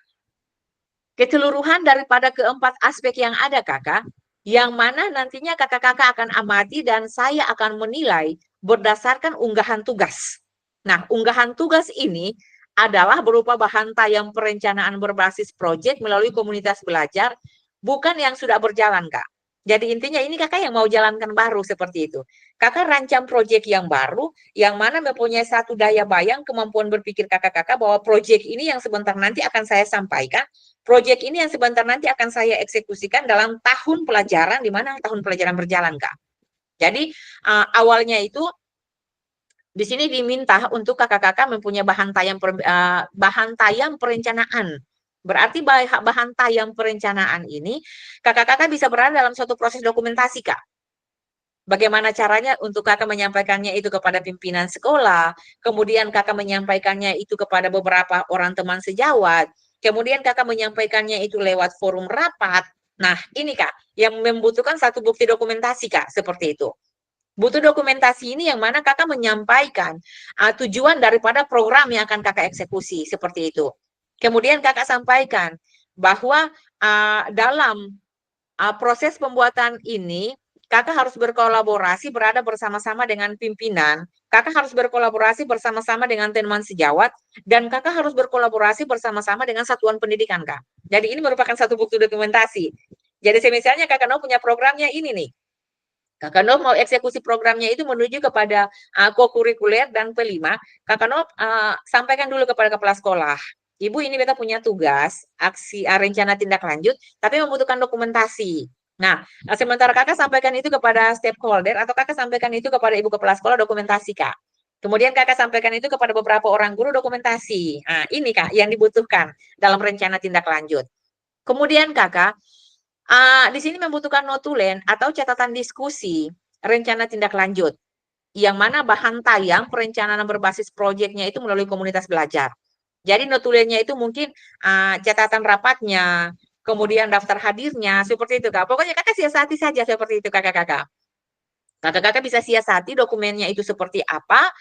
keseluruhan daripada keempat aspek yang ada, Kakak, yang mana nantinya kakak-kakak akan amati dan saya akan menilai berdasarkan unggahan tugas. Nah, unggahan tugas ini adalah berupa bahan tayang perencanaan berbasis proyek melalui komunitas belajar, bukan yang sudah berjalan, Kak. Jadi intinya ini kakak yang mau jalankan baru seperti itu. Kakak rancang proyek yang baru, yang mana mempunyai satu daya bayang, kemampuan berpikir kakak-kakak bahwa proyek ini yang sebentar nanti akan saya sampaikan, proyek ini yang sebentar nanti akan saya eksekusikan dalam tahun pelajaran, di mana tahun pelajaran berjalan, Kak. Jadi awalnya itu di sini diminta untuk kakak-kakak mempunyai bahan tayang perencanaan. Berarti bahan tayang perencanaan ini kakak-kakak bisa berada dalam suatu proses dokumentasi, Kak. Bagaimana caranya untuk kakak menyampaikannya itu kepada pimpinan sekolah, kemudian kakak menyampaikannya itu kepada beberapa orang teman sejawat, kemudian kakak menyampaikannya itu lewat forum rapat. Nah, ini, Kak, yang membutuhkan satu bukti dokumentasi, Kak, seperti itu. Butuh dokumentasi ini yang mana kakak menyampaikan tujuan daripada program yang akan kakak eksekusi, seperti itu. Kemudian kakak sampaikan bahwa dalam proses pembuatan ini, kakak harus berkolaborasi, berada bersama-sama dengan pimpinan, kakak harus berkolaborasi bersama-sama dengan teman sejawat, dan kakak harus berkolaborasi bersama-sama dengan satuan pendidikan, Kak. Jadi ini merupakan satu bukti dokumentasi. Jadi misalnya kakak Noh punya programnya ini nih, Kakak Noh mau eksekusi programnya itu menuju kepada kokurikuler dan P5, Kakak Noh sampaikan dulu kepada kepala sekolah. Ibu, ini beta punya tugas, aksi rencana tindak lanjut, tapi membutuhkan dokumentasi. Nah, sementara kakak sampaikan itu kepada stakeholder atau kakak sampaikan itu kepada ibu kepala sekolah dokumentasi, Kak. Kemudian kakak sampaikan itu kepada beberapa orang guru dokumentasi. Nah, ini, Kak, yang dibutuhkan dalam rencana tindak lanjut. Kemudian kakak, di sini membutuhkan notulen atau catatan diskusi rencana tindak lanjut, yang mana bahan tayang perencanaan berbasis proyeknya itu melalui komunitas belajar. Jadi notulennya itu mungkin catatan rapatnya, kemudian daftar hadirnya, seperti itu, Kak. Pokoknya kakak siasati saja seperti itu, kakak-kakak. Kakak-kakak bisa siasati dokumennya itu seperti apa,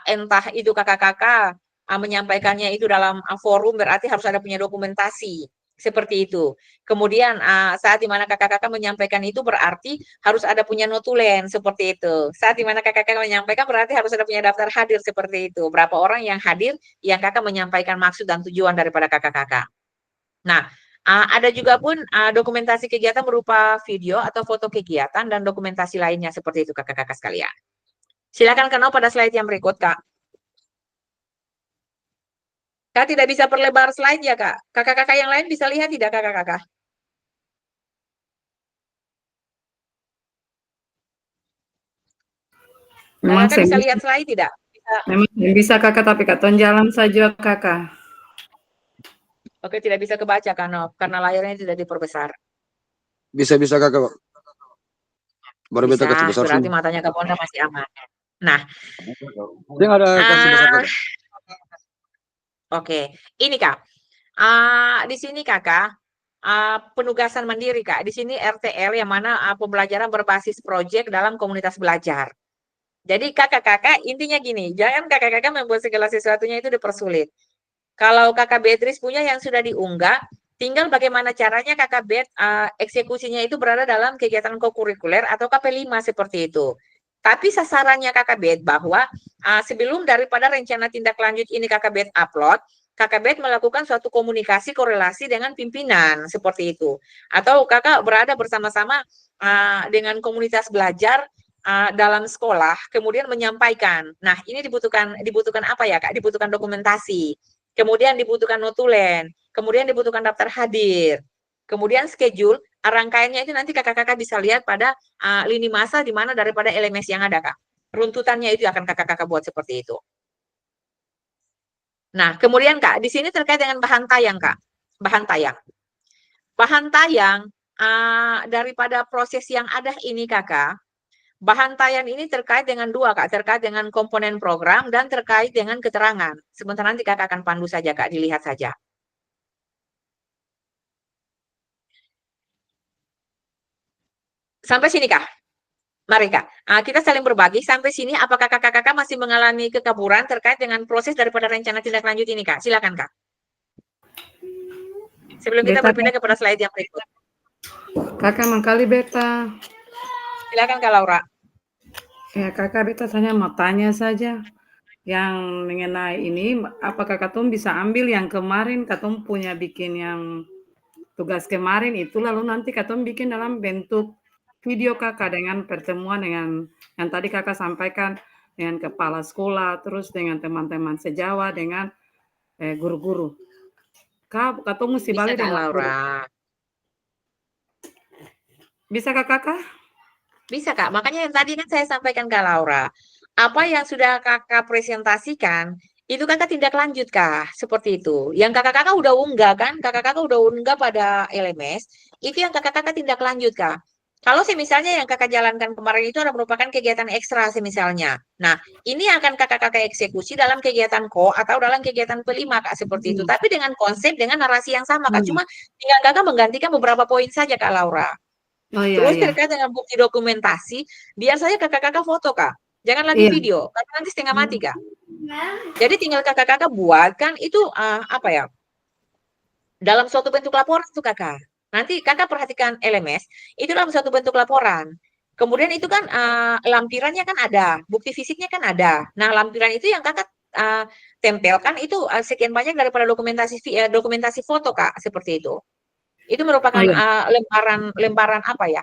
entah itu kakak-kakak menyampaikannya itu dalam forum, berarti harus ada punya dokumentasi. Seperti itu. Kemudian saat dimana kakak-kakak menyampaikan itu berarti harus ada punya notulen, seperti itu. Saat dimana kakak-kakak menyampaikan berarti harus ada punya daftar hadir, seperti itu. Berapa orang yang hadir, yang kakak menyampaikan maksud dan tujuan daripada kakak-kakak. Nah, ada juga pun dokumentasi kegiatan berupa video atau foto kegiatan dan dokumentasi lainnya, seperti itu, kakak-kakak sekalian. Silakan Kak pada slide yang berikut, Kak. Kak tidak bisa perlebar slide ya, Kak. Kakak-kakak yang lain bisa lihat tidak, kakak-kakak? Memang Kakak saya bisa bisa, lihat slide tidak? Bisa. memang saya bisa kakak, tapi katon jalan saja kakak. Oke, tidak bisa kebaca karena layarnya tidak diperbesar. Bisa kakak. Baru beta Bisa, kasih besar berarti sini. matanya Kak Bonda masih aman. Nah, Yang ada kasih besar ah, kakak. oke. Ini Kak, di sini Kakak, penugasan mandiri Kak. Di sini RTL yang mana pembelajaran berbasis proyek dalam komunitas belajar. Jadi kakak-kakak intinya gini, jangan kakak-kakak membuat segala sesuatunya itu dipersulit. Kalau kakak Beatrice punya yang sudah diunggah, tinggal bagaimana caranya kakak Bet eksekusinya itu berada dalam kegiatan kokurikuler atau KP5 seperti itu. Tapi sasarannya kakak Bet bahwa sebelum daripada rencana tindak lanjut ini kakak Bet upload, kakak Bet melakukan suatu komunikasi korelasi dengan pimpinan seperti itu. Atau kakak berada bersama-sama dengan komunitas belajar dalam sekolah, kemudian menyampaikan. Nah, ini dibutuhkan apa ya Kak? Dibutuhkan dokumentasi. Kemudian dibutuhkan notulen, kemudian dibutuhkan daftar hadir, kemudian schedule, rangkaiannya itu nanti kakak-kakak bisa lihat pada lini masa di mana daripada LMS yang ada, Kak. Runtutannya itu akan kakak-kakak buat seperti itu. Nah, kemudian Kak, di sini terkait dengan bahan tayang, Kak. Bahan tayang. Bahan tayang daripada proses yang ada ini, Kakak, bahan tayang ini terkait dengan dua, Kak. Terkait dengan komponen program dan terkait dengan keterangan. Sebentar nanti Kakak akan pandu saja, Kak. Dilihat saja. Sampai sini, Kak. Mari, Kak. Kita saling berbagi. Sampai sini, apakah kakak-kakak masih mengalami kekaburan terkait dengan proses daripada rencana tindak lanjut ini, Kak? Silakan, Kak. Sebelum kita Beta, berpindah kepada slide yang berikut. kakak mangkali beta. Silakan, Kak Laura. Ya kakak, beta mau tanya saja. Yang mengenai ini, apakah katung bisa ambil yang kemarin katung punya bikin yang tugas kemarin itu, lalu nanti katung bikin dalam bentuk video kakak dengan pertemuan dengan yang tadi kakak sampaikan dengan kepala sekolah, terus dengan teman-teman sejawat, dengan guru-guru. Katung mesti Bisa, balik Kak dengan guru. Laura. Bisa kakak? Bisa, Kak. Makanya yang tadi kan saya sampaikan ke Laura. Apa yang sudah kakak presentasikan, itu kakak tindak lanjut, Kak. Seperti itu. Yang kakak-kakak udah unggah kan? Kakak-kakak udah unggah pada LMS. Itu yang kakak-kakak tindak lanjut, Kak. Kalau misalnya yang kakak jalankan kemarin itu adalah merupakan kegiatan ekstra misalnya. Nah, ini akan kakak-kakak eksekusi dalam kegiatan ko atau dalam kegiatan P5, Kak, seperti itu. Tapi dengan konsep, dengan narasi yang sama, Kak. Cuma tinggal kakak menggantikan beberapa poin saja, Kak Laura. Oh iya, Terus iya. terkait dengan bukti dokumentasi, biar saya kakak-kakak foto, Kak. Jangan lagi Iya. video, karena nanti setengah mati, Kak. Jadi tinggal kakak-kakak buatkan itu apa ya? Dalam suatu bentuk laporan tuh kakak. Nanti kakak perhatikan LMS, itu dalam suatu bentuk laporan. Kemudian itu kan lampirannya kan ada, bukti fisiknya kan ada. Nah, lampiran itu yang kakak tempelkan itu sekian banyak daripada dokumentasi foto, Kak, seperti itu. Itu merupakan lembaran apa ya?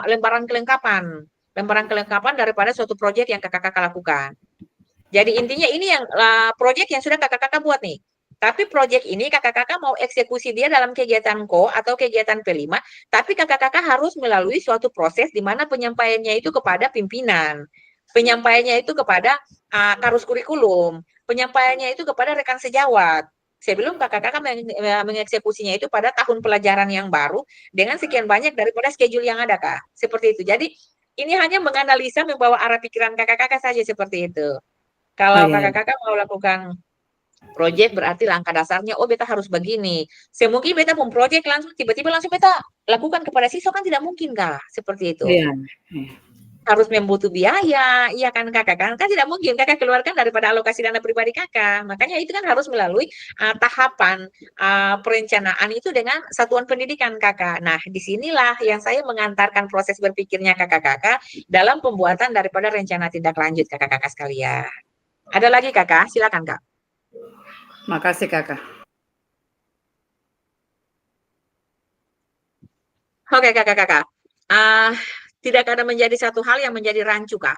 Lembaran kelengkapan daripada suatu proyek yang kakak-kakak lakukan. Jadi intinya ini yang proyek yang sudah kakak-kakak buat nih. Tapi proyek ini kakak-kakak mau eksekusi dia dalam kegiatan ko atau kegiatan P5, tapi kakak-kakak harus melalui suatu proses di mana penyampaiannya itu kepada pimpinan, penyampaiannya itu kepada karus kurikulum, penyampaiannya itu kepada rekan sejawat. Sebelum kakak-kakak mengeksekusinya itu pada tahun pelajaran yang baru dengan sekian banyak daripada schedule yang ada, Kak. Seperti itu. Jadi ini hanya menganalisa membawa arah pikiran kakak-kakak saja seperti itu. Kalau kakak-kakak mau lakukan proyek berarti langkah dasarnya, oh beta harus begini. Semungkin beta pun proyek langsung tiba-tiba langsung beta lakukan kepada siswa kan tidak mungkin, Kak. Seperti itu. Iya. Harus membutuh biaya, iya kan kakak kan tidak mungkin kakak keluarkan daripada alokasi dana pribadi kakak. Makanya itu kan harus melalui tahapan perencanaan itu dengan satuan pendidikan kakak. Nah, disinilah yang saya mengantarkan proses berpikirnya kakak-kakak dalam pembuatan daripada rencana tindak lanjut kakak-kakak sekalian. Ada lagi kakak? Silakan kak. Makasih kakak. Oke kakak-kakak. Tidak ada menjadi satu hal yang menjadi rancu, Kak.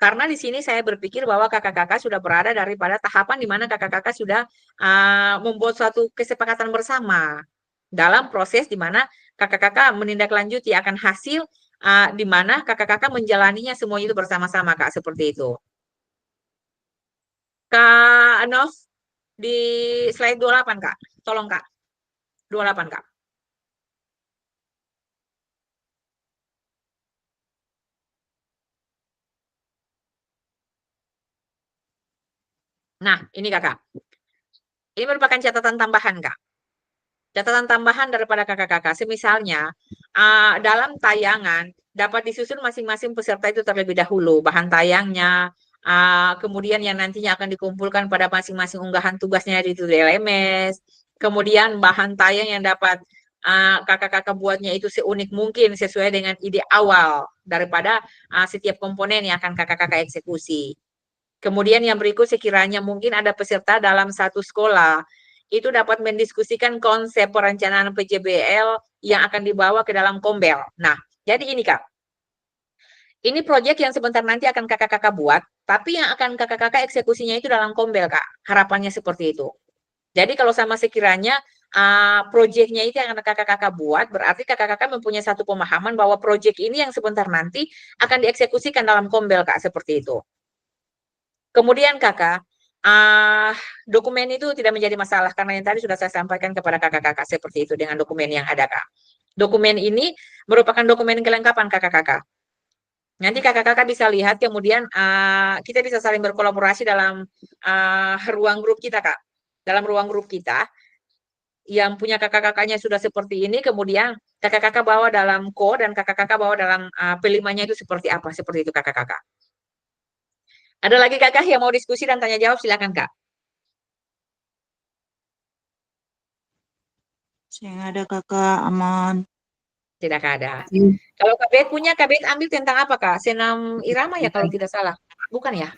Karena di sini saya berpikir bahwa kakak-kakak sudah berada daripada tahapan di mana kakak-kakak sudah membuat suatu kesepakatan bersama dalam proses di mana kakak-kakak menindaklanjuti akan hasil di mana kakak-kakak menjalaninya semuanya itu bersama-sama, Kak, seperti itu. Kak Nov, di slide 28, Kak. Tolong, Kak. 28, Kak. Nah, ini Kakak. Ini merupakan catatan tambahan, Kak. Catatan tambahan daripada kakak-kakak. Semisalnya, dalam tayangan dapat disusun masing-masing peserta itu terlebih dahulu. Bahan tayangnya, kemudian yang nantinya akan dikumpulkan pada masing-masing unggahan tugasnya di LMS. Kemudian bahan tayang yang dapat kakak-kakak buatnya itu seunik mungkin sesuai dengan ide awal daripada setiap komponen yang akan kakak-kakak eksekusi. Kemudian yang berikut sekiranya mungkin ada peserta dalam satu sekolah, itu dapat mendiskusikan konsep perencanaan PJBL yang akan dibawa ke dalam Kombel. Nah, jadi ini Kak, ini proyek yang sebentar nanti akan kakak-kakak buat, tapi yang akan kakak-kakak eksekusinya itu dalam Kombel Kak, harapannya seperti itu. Jadi kalau sama sekiranya proyeknya itu yang akan kakak-kakak buat, berarti kakak-kakak mempunyai satu pemahaman bahwa proyek ini yang sebentar nanti akan dieksekusikan dalam Kombel Kak, seperti itu. Kemudian kakak, dokumen itu tidak menjadi masalah karena yang tadi sudah saya sampaikan kepada kakak-kakak seperti itu dengan dokumen yang ada kak. Dokumen ini merupakan dokumen kelengkapan kakak-kakak. Nanti kakak-kakak bisa lihat kemudian kita bisa saling berkolaborasi dalam ruang grup kita kak. Dalam ruang grup kita yang punya kakak-kakaknya sudah seperti ini, kemudian kakak-kakak bawa dalam dan kakak-kakak bawa dalam P5-nya itu seperti apa, seperti itu kakak-kakak. Ada lagi kakak yang mau diskusi dan tanya jawab, silakan kak. Saya ada kakak aman. Tidak ada. Kalau Kak Bet punya, Kak Bet ambil tentang apa Kak? Senam irama ya kalau tidak salah. Bukan ya?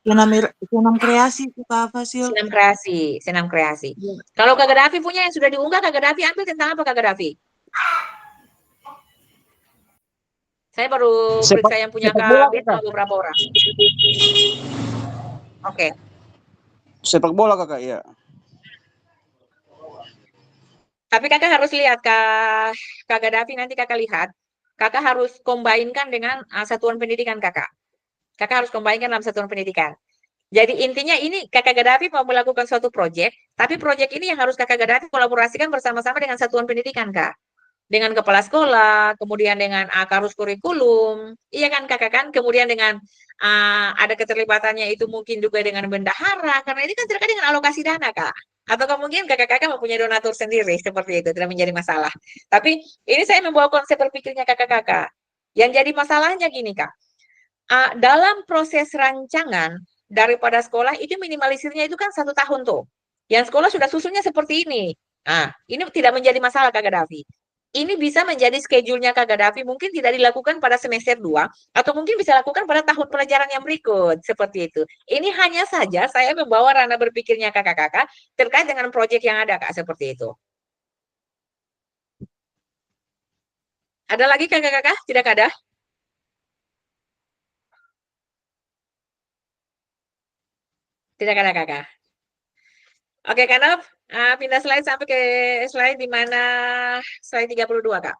Senam kreasi itu Kak Fasil. Senam kreasi, senam kreasi. Kalau Kak Gaddafi punya yang sudah diunggah, Kak Gaddafi ambil tentang apa Kak Gaddafi? Saya baru periksa yang punya Kak Bet sama beberapa orang. Oke. Sepak bola kakak ya. Tapi kakak harus lihat Kak Gaddafi, nanti kakak lihat. Kakak harus combine-kan dengan satuan pendidikan kakak. Kakak harus combine-kan dalam satuan pendidikan. Jadi intinya ini kakak Gaddafi mau melakukan suatu proyek, tapi proyek ini yang harus kakak Gaddafi kolaborasikan bersama-sama dengan satuan pendidikan kak. Dengan kepala sekolah, kemudian dengan karus kurikulum, iya kan kakak kan, kemudian dengan ada keterlibatannya itu mungkin juga dengan bendahara, karena ini kan terkait dengan alokasi dana kak. Atau mungkin kakak-kakak mempunyai donatur sendiri, seperti itu, tidak menjadi masalah. Tapi ini saya membawa konsep berpikirnya kakak-kakak. Yang jadi masalahnya gini kak, dalam proses rancangan daripada sekolah itu minimalisirnya itu kan 1 tahun tuh. Yang sekolah sudah susunnya seperti ini. Nah, ini tidak menjadi masalah Kak Gaddafi. Ini bisa menjadi schedule-nya Kak Gaddafi, mungkin tidak dilakukan pada semester 2, atau mungkin bisa lakukan pada tahun pelajaran yang berikut, seperti itu. Ini hanya saja saya membawa ranah berpikirnya kakak-kakak terkait dengan proyek yang ada Kak, seperti itu. Ada lagi kakak-kakak? Tidak ada? Tidak ada kakak. Oke, karena pindah slide sampai ke slide di mana slide 32, Kak.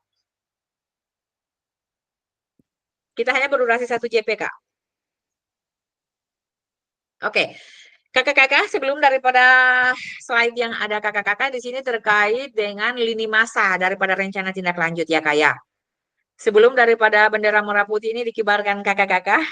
Kita hanya berdurasi 1 JP, Kak. Oke. Kakak-kakak, sebelum daripada slide yang ada kakak-kakak di sini terkait dengan lini masa daripada rencana tindak lanjut ya, Kak ya. Sebelum daripada bendera merah putih ini dikibarkan kakak-kakak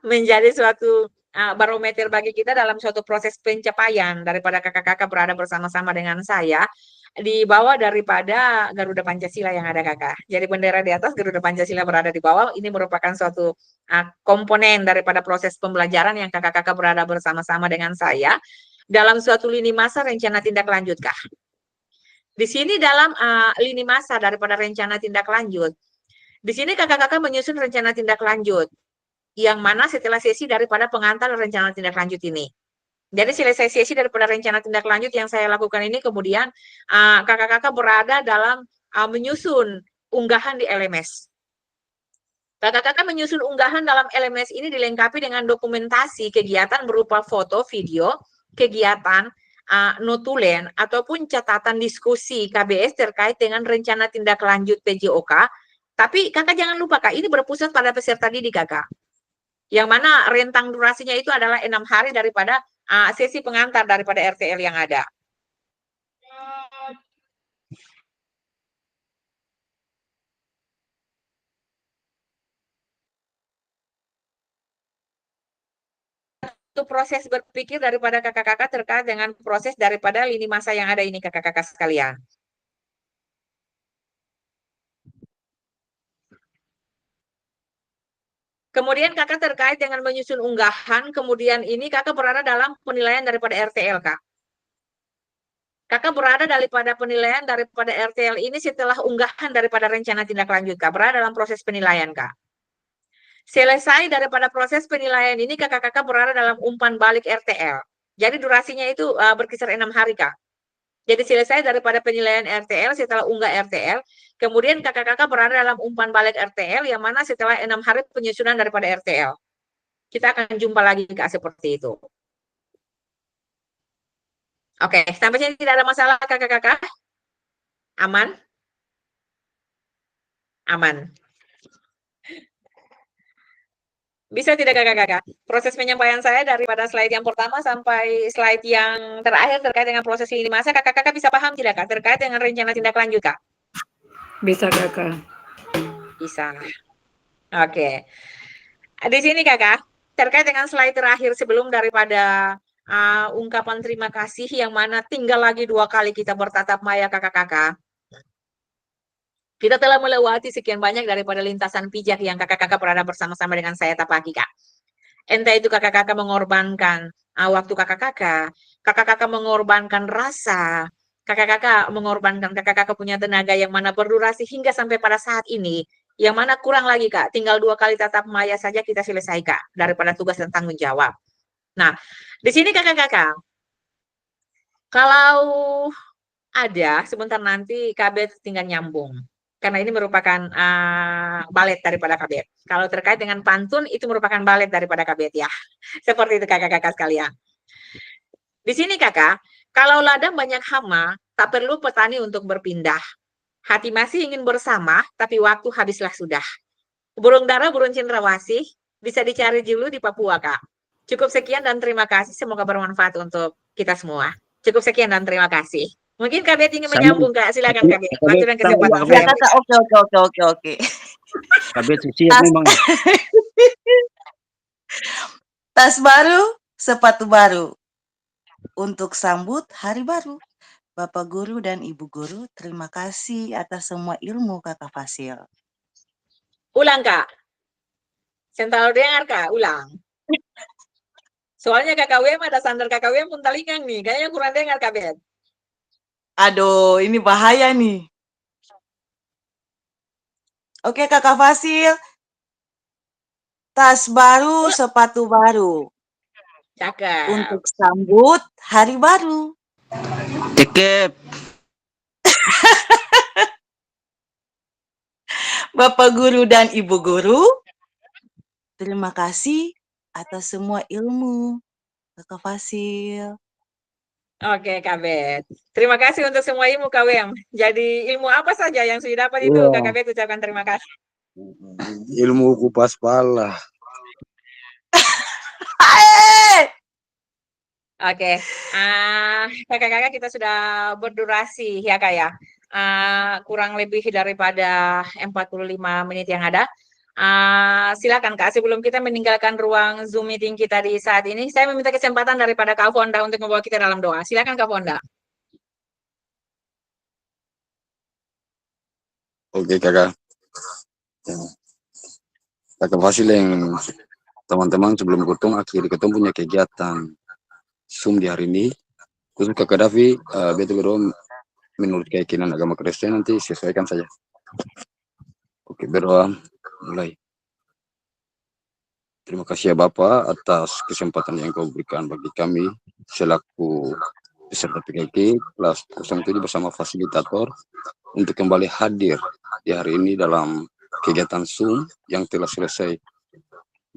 menjadi suatu barometer bagi kita dalam suatu proses pencapaian daripada kakak-kakak berada bersama-sama dengan saya di bawah daripada Garuda Pancasila yang ada kakak. Jadi bendera di atas, Garuda Pancasila berada di bawah. Ini merupakan suatu komponen daripada proses pembelajaran yang kakak-kakak berada bersama-sama dengan saya dalam suatu lini masa rencana tindak lanjut kak. Di sini dalam lini masa daripada rencana tindak lanjut, di sini kakak-kakak menyusun rencana tindak lanjut yang mana setelah sesi daripada pengantar rencana tindak lanjut ini. Jadi selesai sesi daripada rencana tindak lanjut yang saya lakukan ini, kemudian kakak-kakak berada dalam menyusun unggahan di LMS. Kakak-kakak menyusun unggahan dalam LMS ini dilengkapi dengan dokumentasi kegiatan berupa foto, video, kegiatan, notulen, ataupun catatan diskusi KBS terkait dengan rencana tindak lanjut PJOK Tapi kakak jangan lupa kak, ini berpusat pada peserta didik kakak. Yang mana rentang durasinya itu adalah 6 hari daripada sesi pengantar daripada RTL yang ada. Itu proses berpikir daripada kakak-kakak terkait dengan proses daripada lini masa yang ada ini kakak-kakak sekalian. Kemudian kakak terkait dengan menyusun unggahan, kemudian ini kakak berada dalam penilaian daripada RTL, Kak. Kakak berada daripada penilaian daripada RTL ini setelah unggahan daripada rencana tindak lanjut, Kak. Berada dalam proses penilaian, Kak. Selesai daripada proses penilaian ini, kakak-kakak berada dalam umpan balik RTL. Jadi durasinya itu berkisar 6 hari, Kak. Jadi selesai daripada penilaian RTL, setelah unggah RTL, kemudian kakak-kakak berada dalam umpan balik RTL, yang mana setelah 6 hari penyusunan daripada RTL. Kita akan jumpa lagi, Kak, seperti itu. Oke, sampai sini tidak ada masalah, kakak-kakak? Aman? Aman. Bisa tidak kakak-kakak? Proses penyampaian saya daripada slide yang pertama sampai slide yang terakhir terkait dengan proses lini masa, kakak-kakak bisa paham tidak, Kak? Terkait dengan rencana tindak lanjut, Kak? Bisa kakak. Bisa. Oke. Di sini kakak, terkait dengan slide terakhir sebelum daripada ungkapan terima kasih yang mana tinggal lagi 2 kali kita bertatap maya kakak-kakak. Kita telah melewati sekian banyak daripada lintasan pijak yang kakak-kakak berada bersama-sama dengan saya Tapaki, Kak. Entah itu kakak-kakak mengorbankan waktu kakak-kakak, kakak-kakak mengorbankan rasa, kakak-kakak mengorbankan kakak-kakak punya tenaga yang mana berdurasi hingga sampai pada saat ini, yang mana kurang lagi, Kak, tinggal 2 kali tatap maya saja kita selesai, Kak, daripada tugas dan tanggung jawab. Nah, di sini kakak-kakak, kalau ada sebentar nanti KB tinggal nyambung. Karena ini merupakan balet daripada kabet. Kalau terkait dengan pantun, itu merupakan balet daripada kabet ya. Seperti itu kakak-kakak sekalian. Di sini kakak, kalau ladang banyak hama, tak perlu petani untuk berpindah. Hati masih ingin bersama, tapi waktu habislah sudah. Burung dara, burung cendrawasih, bisa dicari dulu di Papua, Kak. Cukup sekian dan terima kasih. Semoga bermanfaat untuk kita semua. Cukup sekian dan terima kasih. Mungkin Kabet ingin menyambung, Kak. Silakan Kabet. Waktu dan kesempatan Ya saya. kakak, oke. Kabet siap memang. Tas baru, sepatu baru. Untuk sambut hari baru. Bapak Guru dan Ibu Guru, terima kasih atas semua ilmu Kakak Fasil. Ulang, Kak. Sentral dengar, Kak. Ulang. Soalnya KKWM ada sandal KKWM pun talingan nih. Kayaknya kurang dengar, Kabet. Aduh, ini bahaya nih. Oke, Kakak Fasil. Tas baru, sepatu baru. Cakep. Untuk sambut hari baru. Cekep. Bapak Guru dan Ibu Guru, terima kasih atas semua ilmu Kakak Fasil. Oke, Kabet. Terima kasih untuk semua ilmu KWM. Jadi ilmu apa saja yang sudah dapat itu, Kak Kabet ucapkan terima kasih. Ilmu kupas pala. Oke, kakak-kakak kita sudah berdurasi ya Kak ya. Kurang lebih daripada 45 menit yang ada. Silakan Kak, sebelum kita meninggalkan ruang Zoom meeting kita di saat ini, saya meminta kesempatan daripada Kak Fonda untuk membawa kita dalam doa. Silakan Kak Fonda. Oke kakak. Kakak Fasil yang teman-teman sebelum ketemu akhiri ketemu punya kegiatan Zoom di hari ini. Khusus kakak Davi, betul berdoa menurut keyakinan agama Kristen nanti sesuaikan saja. Oke, berdoa mulai. Terima kasih ya Bapak atas kesempatan yang kau berikan bagi kami selaku peserta PKK kelas 07 bersama fasilitator untuk kembali hadir di hari ini dalam kegiatan Zoom yang telah selesai.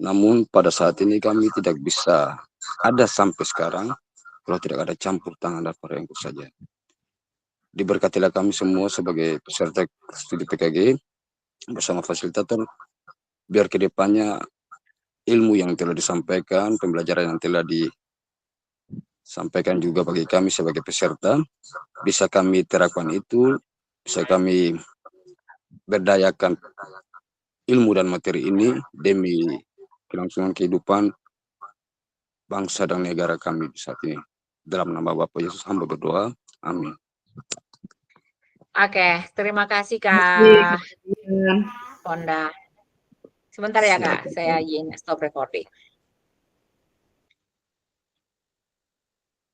Namun pada saat ini kami tidak bisa ada sampai sekarang kalau tidak ada campur tangan dan perengku saja. Diberkatilah kami semua sebagai peserta studi PKG bersama fasilitator, biar kedepannya ilmu yang telah disampaikan, pembelajaran yang telah disampaikan juga bagi kami sebagai peserta, bisa kami terapkan itu, bisa kami berdayakan ilmu dan materi ini demi kelangsungan kehidupan bangsa dan negara kami saat ini. Dalam nama Bapa Yesus hamba berdoa. Amin. Oke, terima kasih Terima Kak kasih. Fonda. Sebentar ya Kak, Silakan. saya izin stop recording.